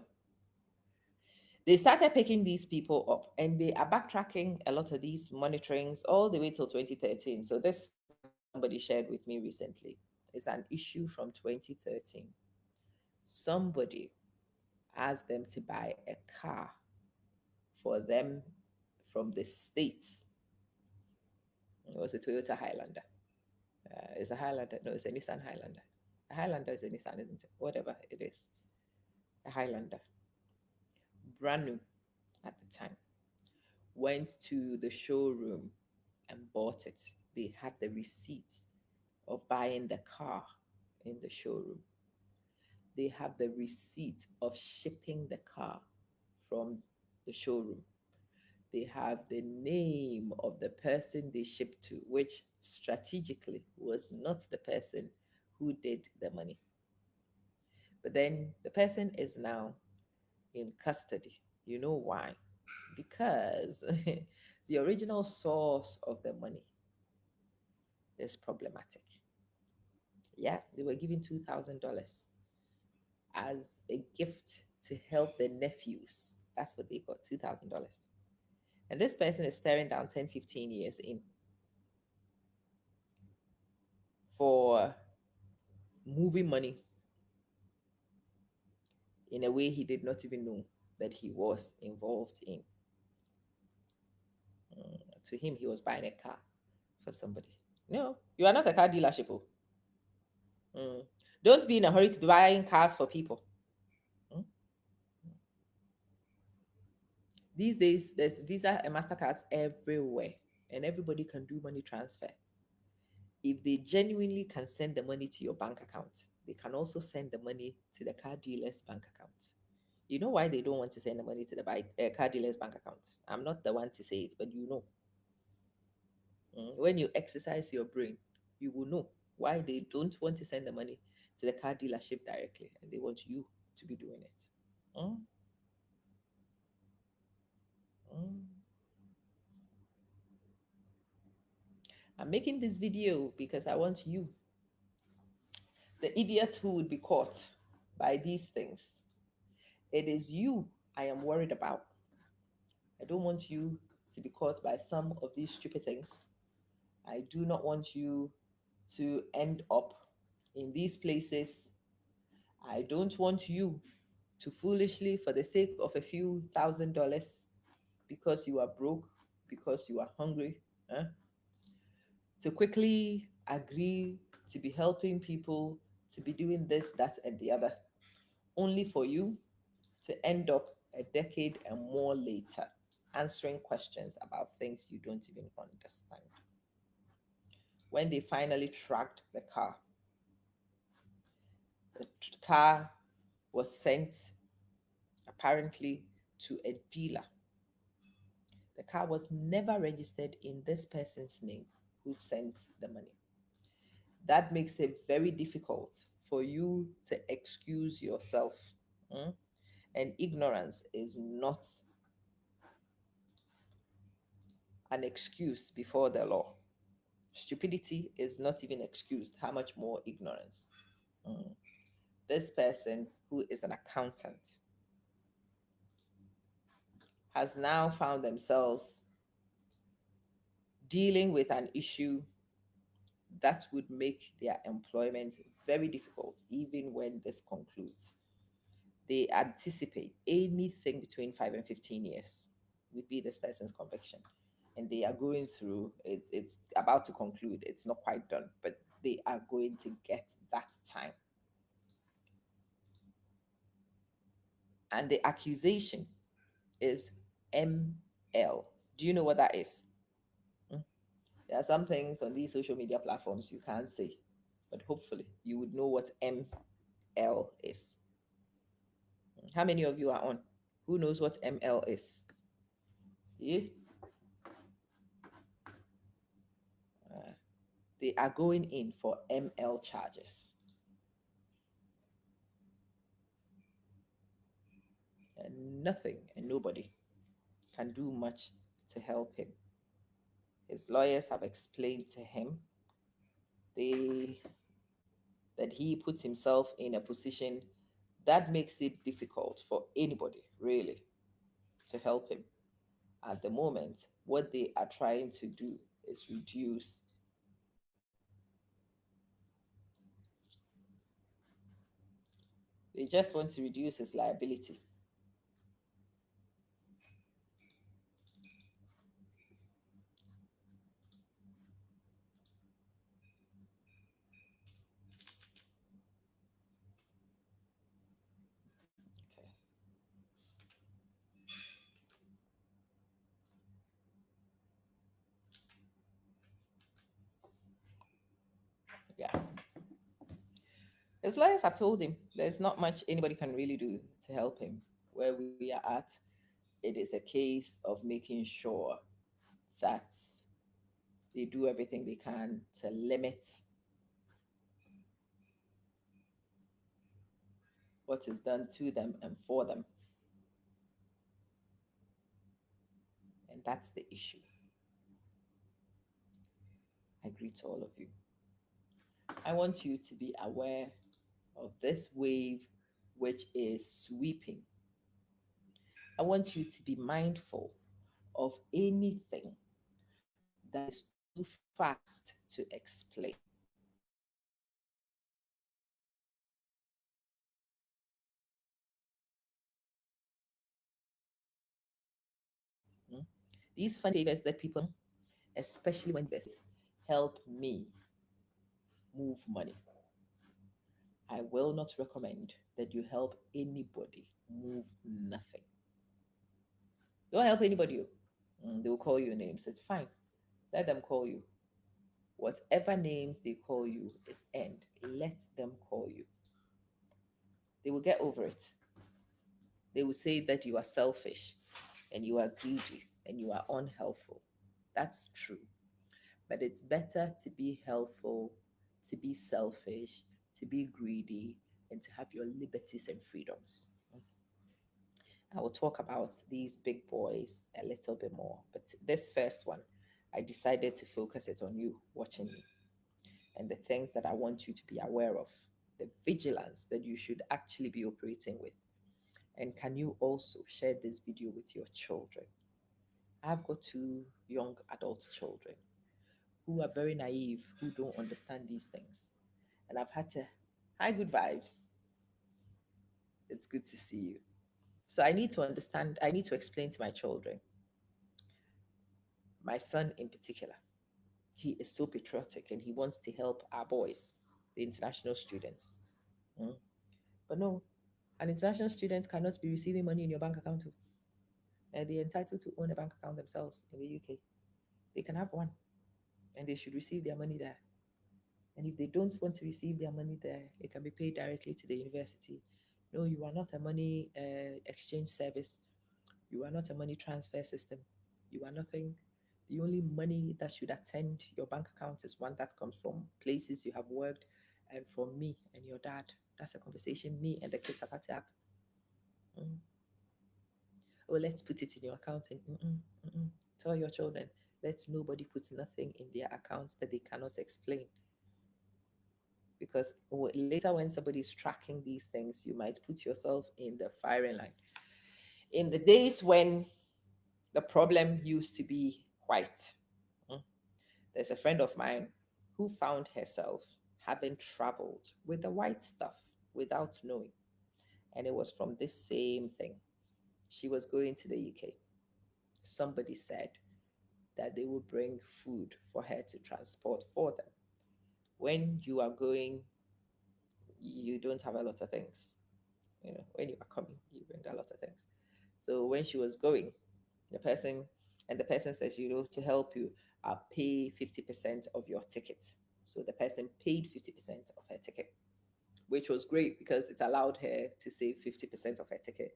they started picking these people up, and they are backtracking a lot of these monitorings all the way till 2013. So this somebody shared with me recently is an issue from 2013. Somebody asked them to buy a car for them from the States. It was a Toyota Highlander. It's a Highlander. No, it's a Nissan Highlander. A Highlander is a Nissan, isn't it? Whatever it is. A Highlander. Brand new at the time. Went to the showroom and bought it. They had the receipt of buying the car in the showroom. They have the receipt of shipping the car from the showroom. They have the name of the person they shipped to, which strategically was not the person who did the money. But then the person is now in custody. You know why? Because the original source of the money is problematic. Yeah, they were given $2,000 as a gift to help their nephews. That's what they got, $2,000. And this person is staring down 10, 15 years in for moving money in a way he did not even know that he was involved in. To him, he was buying a car for somebody. No, you are not a car dealership. Oh. Mm. Don't be in a hurry to be buying cars for people. Mm. These days, there's Visa and MasterCards everywhere, and everybody can do money transfer. If they genuinely can send the money to your bank account, they can also send the money to the car dealer's bank account. You know why they don't want to send the money to the car dealer's bank account? I'm not the one to say it, but you know. When you exercise your brain, you will know why they don't want to send the money to the car dealership directly and they want you to be doing it. Mm, mm. I'm making this video because I want you, the idiot who would be caught by these things. It is you I am worried about. I don't want you to be caught by some of these stupid things. I do not want you to end up in these places. I don't want you to foolishly, for the sake of a few $1,000, because you are broke, because you are hungry, eh, to quickly agree to be helping people, to be doing this, that, and the other, only for you to end up a decade and more later answering questions about things you don't even understand. When they finally tracked the car was sent apparently to a dealer. The car was never registered in this person's name who sent the money. That makes it very difficult for you to excuse yourself. Mm? And ignorance is not an excuse before the law. Stupidity is not even excused. How much more ignorance? Mm. This person, who is an accountant, has now found themselves dealing with an issue that would make their employment very difficult even when this concludes. They anticipate anything between 5 and 15 years would be this person's conviction. And they are going through it, it's about to conclude, it's not quite done, but they are going to get that time. And the accusation is ML. Do you know what that is? Mm. There are some things on these social media platforms you can't say, but hopefully you would know what ML is. How many of you are on? Who knows what ML is? Yeah. Uh, they are going in for ML charges. And nothing and nobody can do much to help him. His lawyers have explained to him they, that he puts himself in a position that makes it difficult for anybody, really, to help him. At the moment, what they are trying to do is reduce they just want to reduce his liability. Okay. Yeah. His lawyers have told him there's not much anybody can really do to help him. Where we are at, it is a case of making sure that they do everything they can to limit what is done to them and for them. That's the issue. I greet all of you. I want you to be aware of this wave which is sweeping. I want you to be mindful of anything that is too fast to explain. Mm. These funny favors that people, especially when you help me move money. I will not recommend that you help anybody move nothing. Don't help anybody. They will call you names. It's fine. Let them call you. Whatever names they call you is end. Let them call you. They will get over it. They will say that you are selfish and you are greedy and you are unhelpful. That's true. But it's better to be helpful, to be selfish, to be greedy, and to have your liberties and freedoms. I will talk about these big boys a little bit more. But this first one, I decided to focus it on you watching me and the things that I want you to be aware of, the vigilance that you should actually be operating with. And can you also share this video with your children? I've got two young adult children who are very naive, who don't understand these things. And I've had to, hi, good vibes. It's good to see you. So I need to understand, I need to explain to my children, my son in particular, he is so patriotic and he wants to help our boys, the international students. Mm. But no, an international student cannot be receiving money in your bank account too. They're entitled to own a bank account themselves in the UK. They can have one and they should receive their money there. And if they don't want to receive their money there, it can be paid directly to the university. No, you are not a money exchange service. You are not a money transfer system. You are nothing. The only money that should attend your bank account is one that comes from places you have worked and from me and your dad. That's a conversation me and the kids have had to have. Mm. Oh, let's put it in your account. And tell your children, let nobody put nothing in their accounts that they cannot explain. Because later, when somebody is tracking these things, you might put yourself in the firing line. In the days when the problem used to be white, mm, there's a friend of mine who found herself having traveled with the white stuff without knowing. And it was from this same thing. She was going to the UK. Somebody said that they would bring food for her to transport for them. When you are going, you don't have a lot of things. When you are coming, you bring a lot of things. So when she was going, the person the person says, to help you, I'll pay 50% of your ticket. So the person paid 50% of her ticket, which was great because it allowed her to save 50% of her ticket.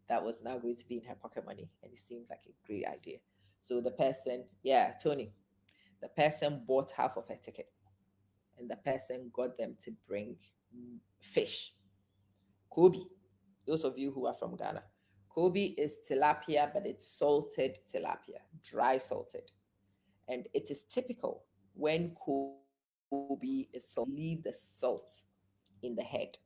That was now going to be in her pocket money, and it seemed like a great idea. So the person, yeah, Tony, the person bought half of her ticket, and the person got them to bring fish, Kobe. Those of you who are from Ghana, Kobe is tilapia, but it's salted tilapia, dry salted. And it is typical when Kobe is salted, leave the salt in the head.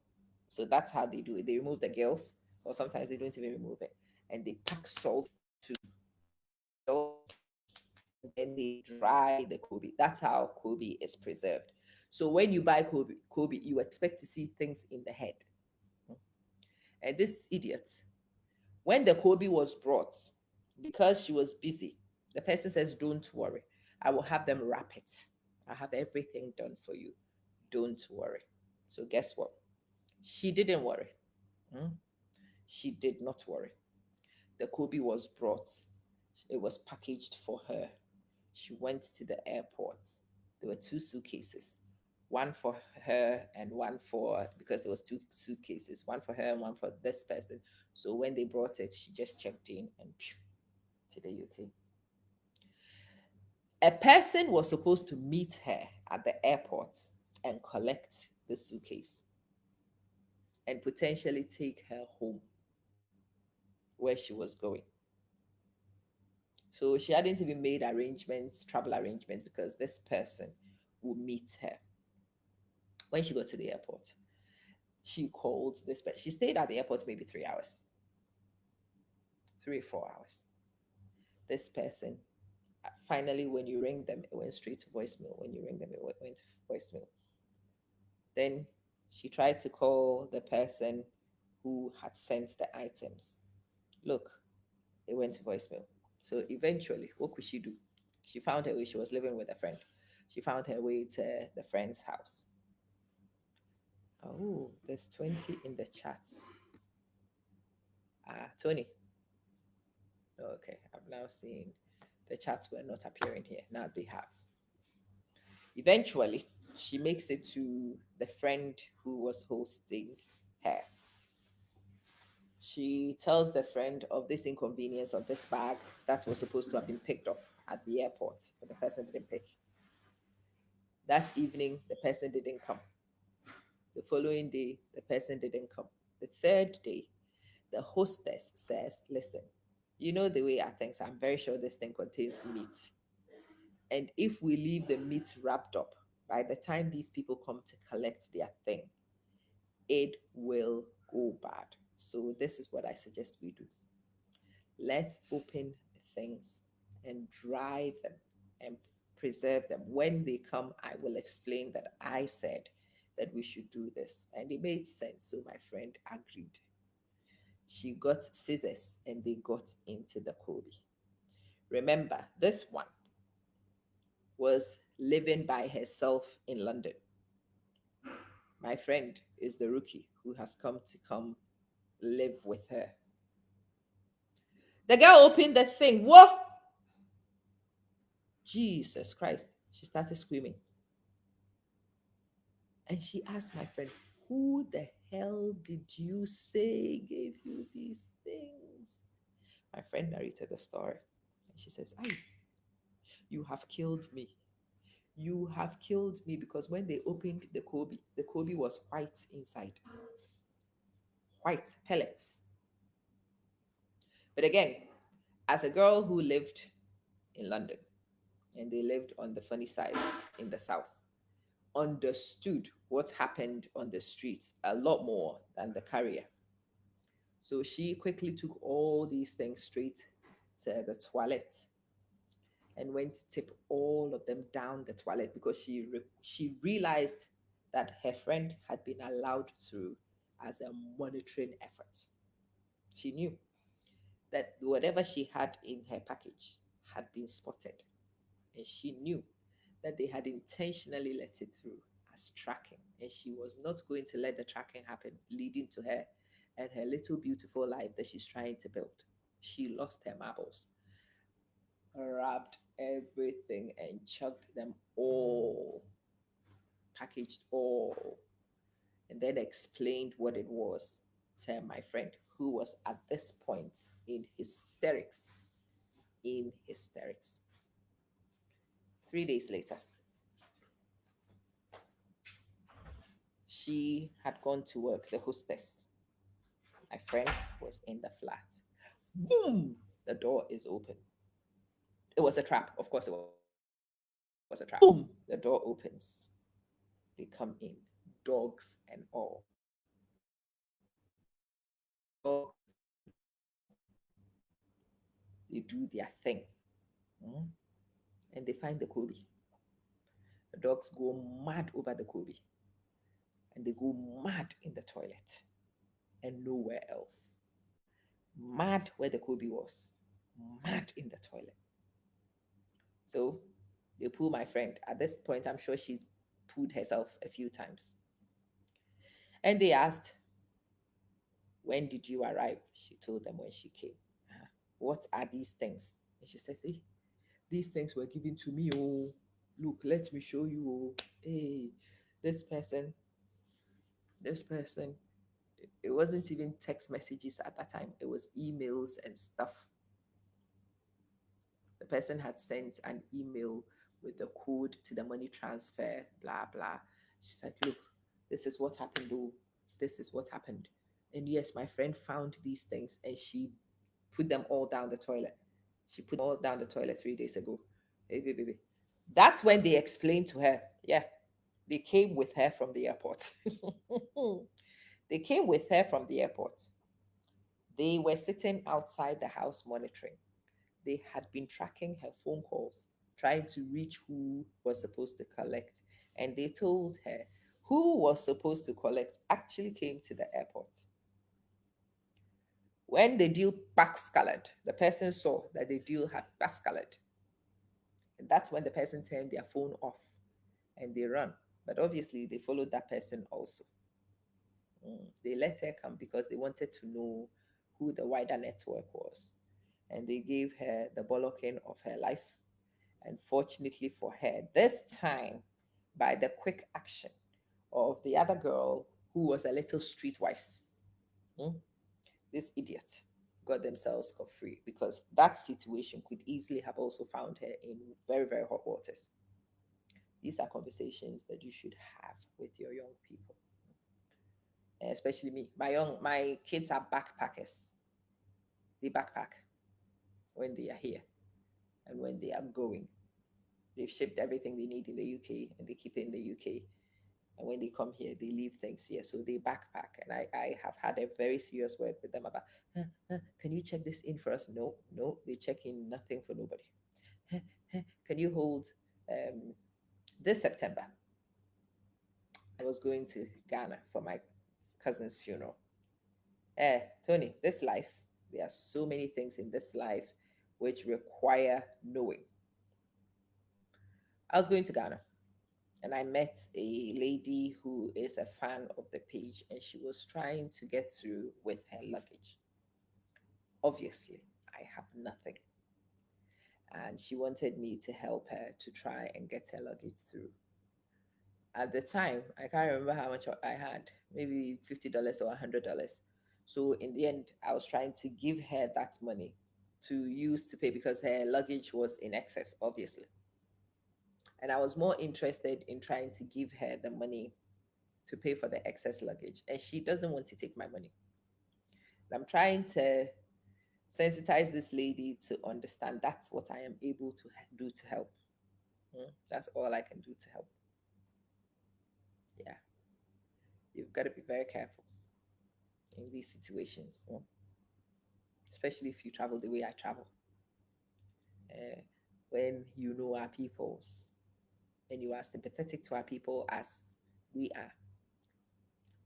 So that's how they do it. They remove the gills, or sometimes they don't even remove it. And they pack salt to salt, and then they dry the Kobe. That's how Kobe is preserved. So when you buy Kobe, you expect to see things in the head. And this idiot, when the Kobe was brought, because she was busy, the person says, don't worry. I will have them wrap it. I have everything done for you. Don't worry. So guess what? She didn't worry. Hmm? She did not worry. The Kobe was brought. It was packaged for her. She went to the airport. There were two suitcases, one for her and one for, because there was two suitcases, one for her and one for this person. So when they brought it, she just checked in and to the UK. A person was supposed to meet her at the airport and collect the suitcase and potentially take her home where she was going. So she hadn't even made arrangements, travel arrangements, because this person would meet her. When she got to the airport, she called this person. She stayed at the airport maybe 3 hours, 3 or 4 hours. This person, finally, when you ring them, it went straight to voicemail. When you ring them, it went to voicemail. Then she tried to call the person who had sent the items. Look, it went to voicemail. So eventually, what could she do? She found her way. She was living with a friend. She found her way to the friend's house. Oh, there's 20 in the chat. Ah, 20. Oh, okay, I've now seen the chats were not appearing here. Now they have. Eventually, she makes it to the friend who was hosting her. She tells the friend of this inconvenience of this bag that was supposed to have been picked up at the airport, but the person didn't pick. That evening, the person didn't come. The following day, the person didn't come. The third day, the hostess says, listen, you know the way I think, I'm very sure this thing contains meat. And if we leave the meat wrapped up, by the time these people come to collect their thing, it will go bad. So this is what I suggest we do. Let's open the things and dry them and preserve them. When they come, I will explain that I said that we should do this. And it made sense. So my friend agreed. She got scissors and they got into the Kobe. Remember, this one was living by herself in London. My friend is the rookie who has come live with her. The girl opened the thing. Whoa! Jesus Christ. She started screaming. And she asked my friend, who the hell did you say gave you these things? My friend narrated the story. And she says, Aye, you have killed me. You have killed me because when they opened the Kobe was white inside. White pellets. But again, as a girl who lived in London and they lived on the funny side in the south, understood what happened on the streets a lot more than the carrier. So she quickly took all these things straight to the toilet and went to tip all of them down the toilet because she realized that her friend had been allowed through as a monitoring effort. She knew that whatever she had in her package had been spotted, and she knew that they had intentionally let it through as tracking, and she was not going to let the tracking happen, leading to her and her little beautiful life that she's trying to build. She lost her marbles, wrapped everything, and chucked them all, packaged all, and then explained what it was to my friend, who was at this point in hysterics. In hysterics. 3 days later, she had gone to work, the hostess. My friend was in the flat. Boom! The door is open. It was a trap. Of course, it was a trap. Boom! The door opens. They come in, dogs and all. Dogs. They do their thing. Mm. And they find the Kobe. The dogs go mad over the Kobe. And they go mad in the toilet and nowhere else. Mad where the Kobe was. Mad in the toilet. So they pull my friend. At this point, I'm sure she pulled herself a few times. And they asked, when did you arrive? She told them when she came. "Ah, what are these things?" And she says, hey, these things were given to me. Oh, look, let me show you. Oh, hey, this person, this person. It wasn't even text messages at that time, it was emails and stuff. The person had sent an email with the code to the money transfer, blah, blah. She said, look, this is what happened. Oh, this is what happened. And yes, my friend found these things and she put them all down the toilet. She put them all down the toilet 3 days ago. Hey, baby. That's when they explained to her, yeah, they came with her from the airport. They came with her from the airport. They were sitting outside the house monitoring. They had been tracking her phone calls, trying to reach who was supposed to collect. And they told her who was supposed to collect actually came to the airport. When the deal backscattered, the person saw that the deal had backscattered. And that's when the person turned their phone off and they run. But obviously, they followed that person also. They let her come because they wanted to know who the wider network was. And they gave her the bollocking of her life. And fortunately for her, this time, by the quick action of the other girl who was a little streetwise, hmm, this idiot got themselves scot free because that situation could easily have also found her in very, very hot waters. These are conversations that you should have with your young people, especially me. My kids are backpackers. They backpack when they are here and when they are going. They've shipped everything they need in the UK and they keep it in the UK. And when they come here, they leave things here. So they backpack. And I have had a very serious word with them about, can you check this in for us? No, no, they check in nothing for nobody. Can you hold um, this September? I was going to Ghana for my cousin's funeral. Tony, this life, there are so many things in this life which require knowing. I was going to Ghana and I met a lady who is a fan of the page and she was trying to get through with her luggage. Obviously, I have nothing. And she wanted me to help her to try and get her luggage through. At the time, I can't remember how much I had, maybe $50 or $100. So in the end, I was trying to give her that money to use to pay because her luggage was in excess, obviously. And I was more interested in trying to give her the money to pay for the excess luggage. And she doesn't want to take my money. And I'm trying to sensitize this lady to understand that's what I am able to do to help. That's all I can do to help. Yeah, you've got to be very careful in these situations, especially if you travel the way I travel. Uh, when you know our peoples and you are sympathetic to our people as we are,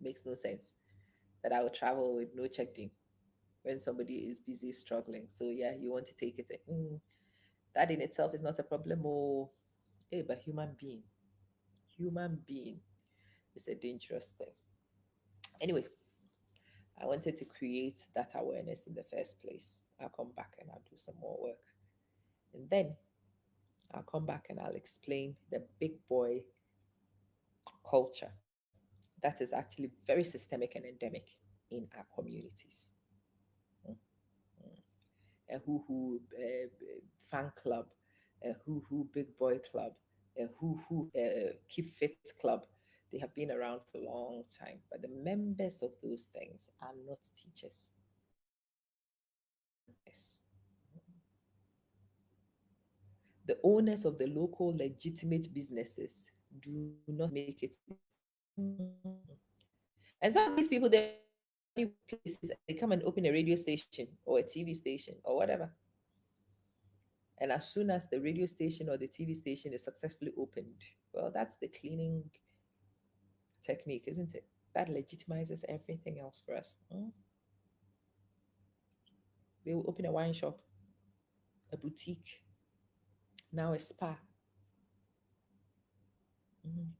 makes no sense that I would travel with no checked in when somebody is busy struggling. So yeah, you want to take it. That in itself is not a problem. Oh, hey, but human being is a dangerous thing. Anyway, I wanted to create that awareness in the first place. I'll come back and I'll do some more work. And then I'll come back and I'll explain the big boy culture that is actually very systemic and endemic in our communities. Mm, mm. A hoo fan club, a hoo big boy club, a hoo keep fit club. They have been around for a long time, but the members of those things are not teachers. Yes. The owners of the local legitimate businesses do not make it. And some of these people, they places, they come and open a radio station or a TV station or whatever. And as soon as the radio station or the TV station is successfully opened, well, that's the cleaning technique, isn't it? That legitimizes everything else for us. They will open a wine shop, a boutique, now a spa. Mhm.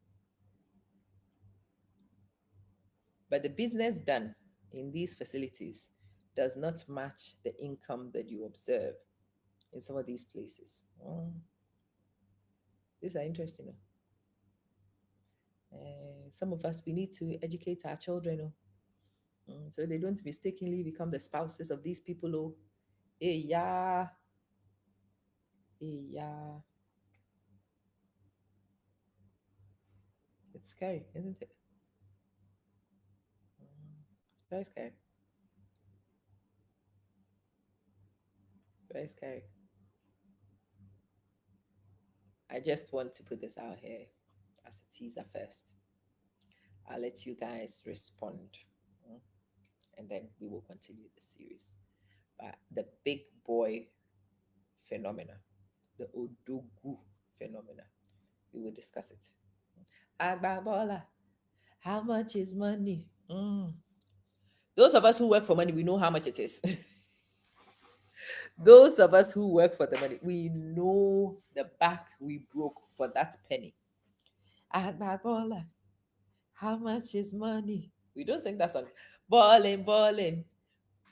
But the business done in these facilities does not match the income that you observe in some of these places. These are interesting. Some of us, we need to educate our children, so they don't mistakenly become the spouses of these people. Oh, hey, yeah, hey, yeah. It's scary, isn't it? It's very scary. It's very scary. I just want to put this out here as a teaser first. I'll let you guys respond, mm, and then we will continue the series. But the big boy phenomena, the Odogu phenomena, we will discuss it. Agbabola, how much is money? Those of us who work for money, we know how much it is. Those of us who work for the money, we know the back we broke for that penny. Agbabola, how much is money? We don't sing that song. Ballin', ballin',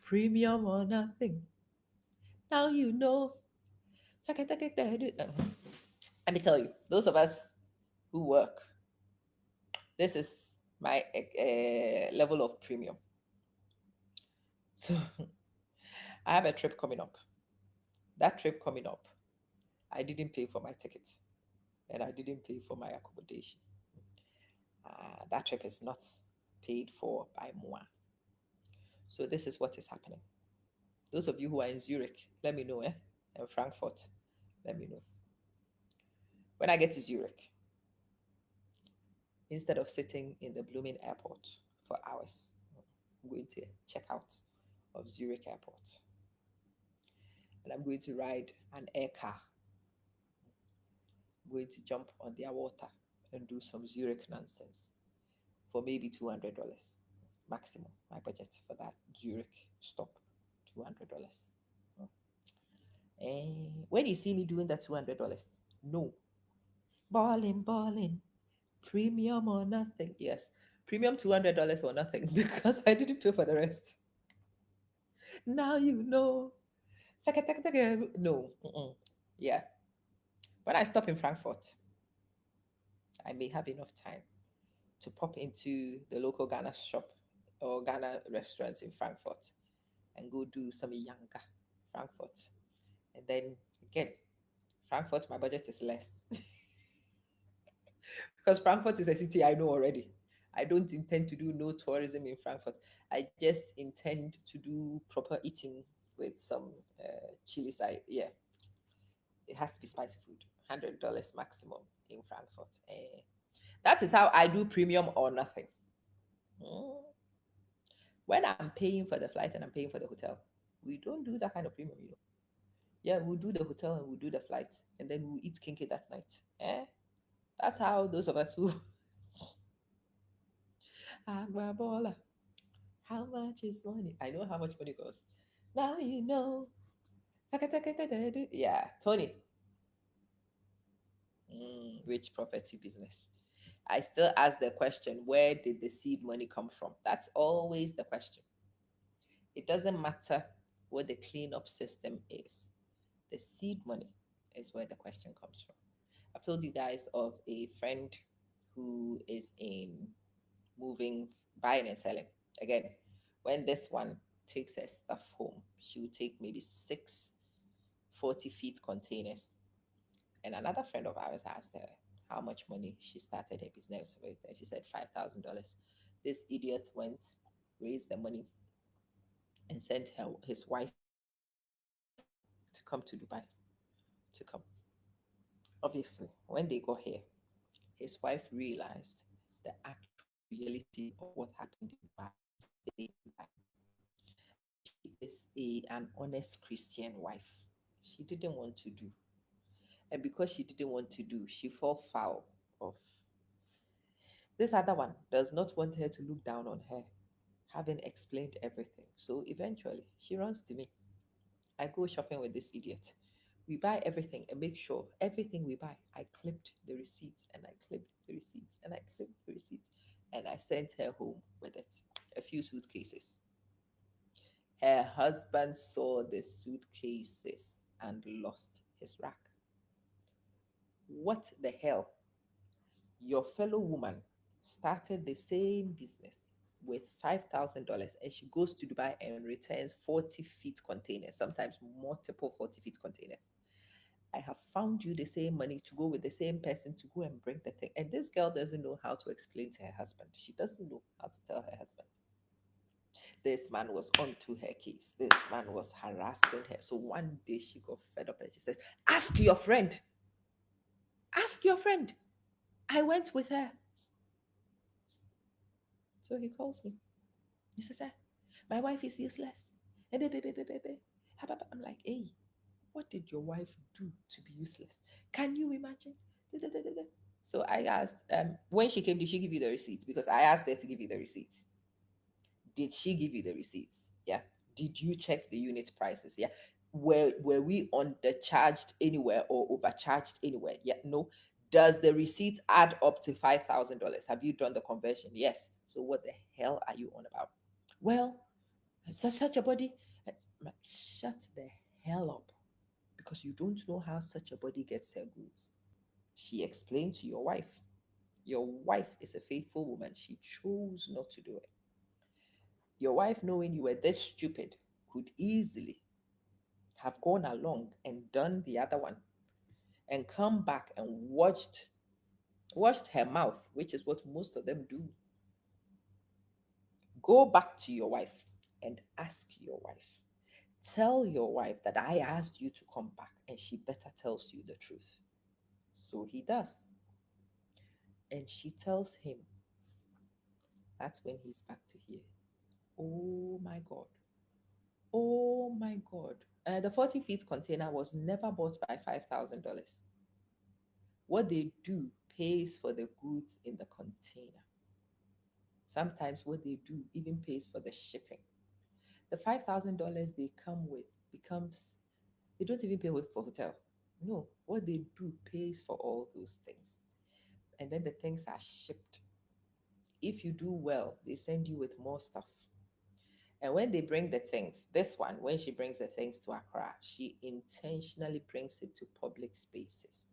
premium or nothing. Now you know. Let me tell you, those of us who work, this is my level of premium. So I have a trip coming up. That trip coming up, I didn't pay for my ticket and I didn't pay for my accommodation. That trip is not paid for by MOA. So this is what is happening. Those of you who are in Zurich, let me know, and Frankfurt, let me know. When I get to Zurich, instead of sitting in the blooming airport for hours, I'm going to check out of Zurich Airport. And I'm going to ride an air car. I'm going to jump on their water and do some Zurich nonsense for maybe $200 maximum. My budget for that Zurich stop, $200. And when you see me doing that $200, no, balling, balling, premium or nothing. Yes, premium $200 or nothing because I didn't pay for the rest. Now you know. No, yeah. When I stop in Frankfurt, I may have enough time to pop into the local Ghana shop or Ghana restaurant in Frankfurt and go do some yanga Frankfurt. And then again, Frankfurt, my budget is less because Frankfurt is a city I know already. I don't intend to do no tourism in Frankfurt. I just intend to do proper eating with some chili side. Yeah, it has to be spicy food. $100 maximum in Frankfurt. That is how I do premium or nothing. Mm. When I'm paying for the flight and I'm paying for the hotel, we don't do that kind of premium. Yeah, we'll do the hotel and we'll do the flight, and then we'll eat kinky that night. That's how those of us who Agbabola, how much is money? I know how much money goes. Now you know. Yeah, Tony. Rich property business. I still ask the question, where did the seed money come from? That's always the question. It doesn't matter what the cleanup system is. The seed money is where the question comes from. I've told you guys of a friend who is in moving, buying and selling. Again, when this one takes her stuff home, she will take maybe 6 40 feet containers. And another friend of ours asked her how much money she started her business with, and she said $5,000. This idiot went, raised the money, and sent his wife to come to Dubai to come. Obviously, when they got here, his wife realized the actual reality of what happened in Dubai. She is an honest Christian wife. She didn't want to do. And because she didn't want to do, she fell foul of this other one, does not want her to look down on her, having explained everything. So eventually, she runs to me. I go shopping with this idiot. We buy everything and make sure everything we buy, I clipped the receipts and I clipped the receipts and I clipped the receipts and I sent her home with it. A few suitcases. Her husband saw the suitcases and lost his rack. What the hell? Your fellow woman started the same business with $5,000 and she goes to Dubai and returns 40 feet containers, sometimes multiple 40 feet containers. I have found you the same money to go with the same person to go and bring the thing. And this girl doesn't know how to explain to her husband. She doesn't know how to tell her husband. This man was onto her case. This man was harassing her. So one day she got fed up and she says, ask your friend. Ask your friend. I went with her. So he calls me. He says, my wife is useless. I'm like, hey, what did your wife do to be useless? Can you imagine? So I asked, when she came, did she give you the receipts? Because I asked her to give you the receipts. Did she give you the receipts? Yeah. Did you check the unit prices? Yeah. Were we undercharged anywhere or overcharged anywhere? Yeah. No. Does the receipt add up to $5,000? Have you done the conversion? Yes. So what the hell are you on about? Well, such a body. Shut the hell up, because you don't know how such a body gets her goods. She explained to your wife. Your wife is a faithful woman. She chose not to do it. Your wife, knowing you were this stupid, could easily have gone along and done the other one and come back and watched her mouth, which is what most of them do. Go back to your wife and ask your wife. Tell your wife that I asked you to come back and she better tells you the truth. So he does. And she tells him. That's when he's back to here. Oh my God. Oh my God. The 40 feet container was never bought by $5,000. What they do pays for the goods in the container. Sometimes what they do even pays for the shipping. The $5,000 they come with becomes, they don't even pay for hotel. No, what they do pays for all those things. And then the things are shipped. If you do well, they send you with more stuff. And when they bring the things, this one, when she brings the things to Accra, she intentionally brings it to public spaces.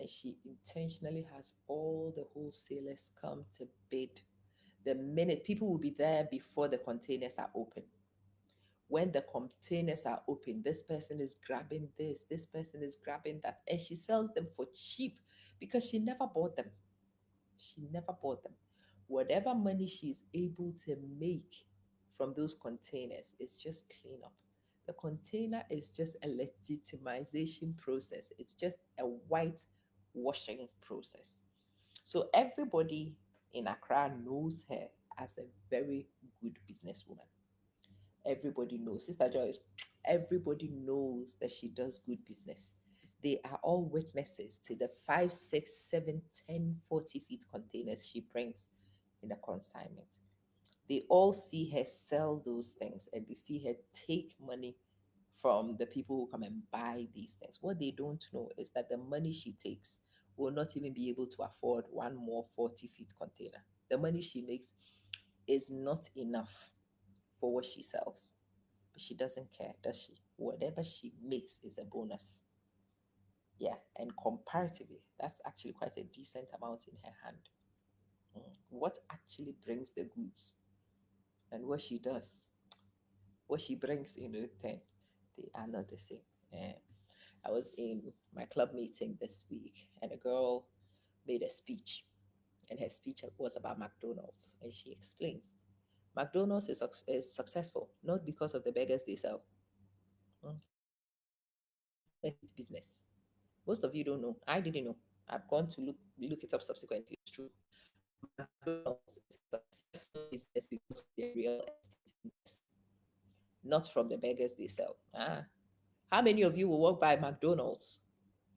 And she intentionally has all the wholesalers come to bid. The minute people will be there before the containers are open. When the containers are open, this person is grabbing this person is grabbing that, and she sells them for cheap because she never bought them. She never bought them. Whatever money she's able to make from those containers is just cleanup. The container is just a legitimization process, it's just a white washing process. So everybody in Accra knows her as a very good businesswoman. Everybody knows. Sister Joyce, everybody knows that she does good business. They are all witnesses to the 5, 6, 7, 10, 40 feet containers she brings in a consignment. They all see her sell those things and they see her take money from the people who come and buy these things. What they don't know is that the money she takes will not even be able to afford one more 40 feet container. The money she makes is not enough for what she sells. But she doesn't care, does she? Whatever she makes is a bonus. Yeah, and comparatively, that's actually quite a decent amount in her hand. What actually brings the goods and what she does, what she brings in return, they are not the same. Eh, I was in my club meeting this week, and a girl made a speech, and her speech was about McDonald's, and she explains McDonald's is successful not because of the burgers they sell. It's business. Most of you don't know. I didn't know. I've gone to look it up subsequently. It's true. McDonald's is a successful business because of their real estate business, not from the burgers they sell. How many of you will walk by McDonald's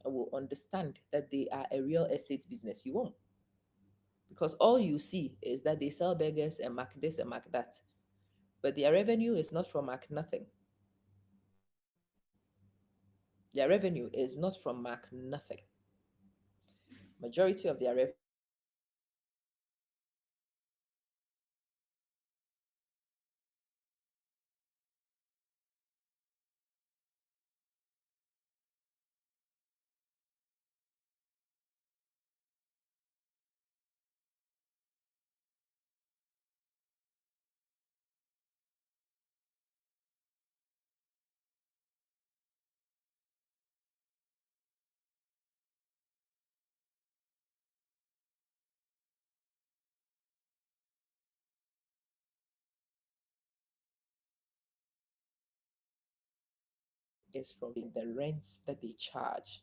and will understand that they are a real estate business? You won't, because all you see is that they sell burgers and Mac this and Mac that, but their revenue is not from Mac nothing. Their revenue is not from Mac nothing. Majority of their revenue is from the rents that they charge.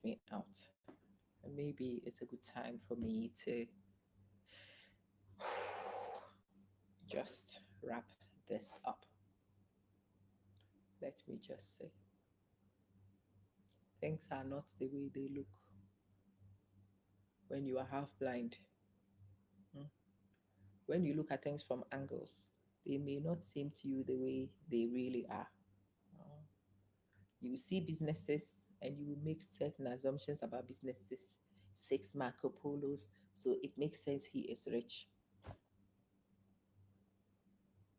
me out. And maybe it's a good time for me to just wrap this up. Let me just say things are not the way they look when you are half blind. Mm. When you look at things from angles, they may not seem to you the way they really are. Uh, you see businesses and you will make certain assumptions about businesses. Six Marco Polos, so it makes sense he is rich.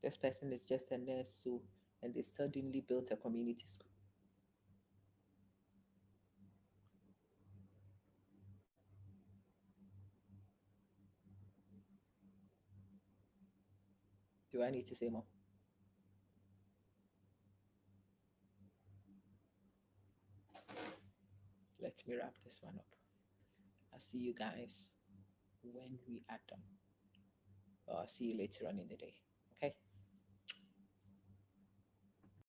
This person is just a nurse, so and they suddenly built a community school. Do I need to say more? Let me wrap this one up. I'll see you guys when we are done. Or I'll see you later on in the day.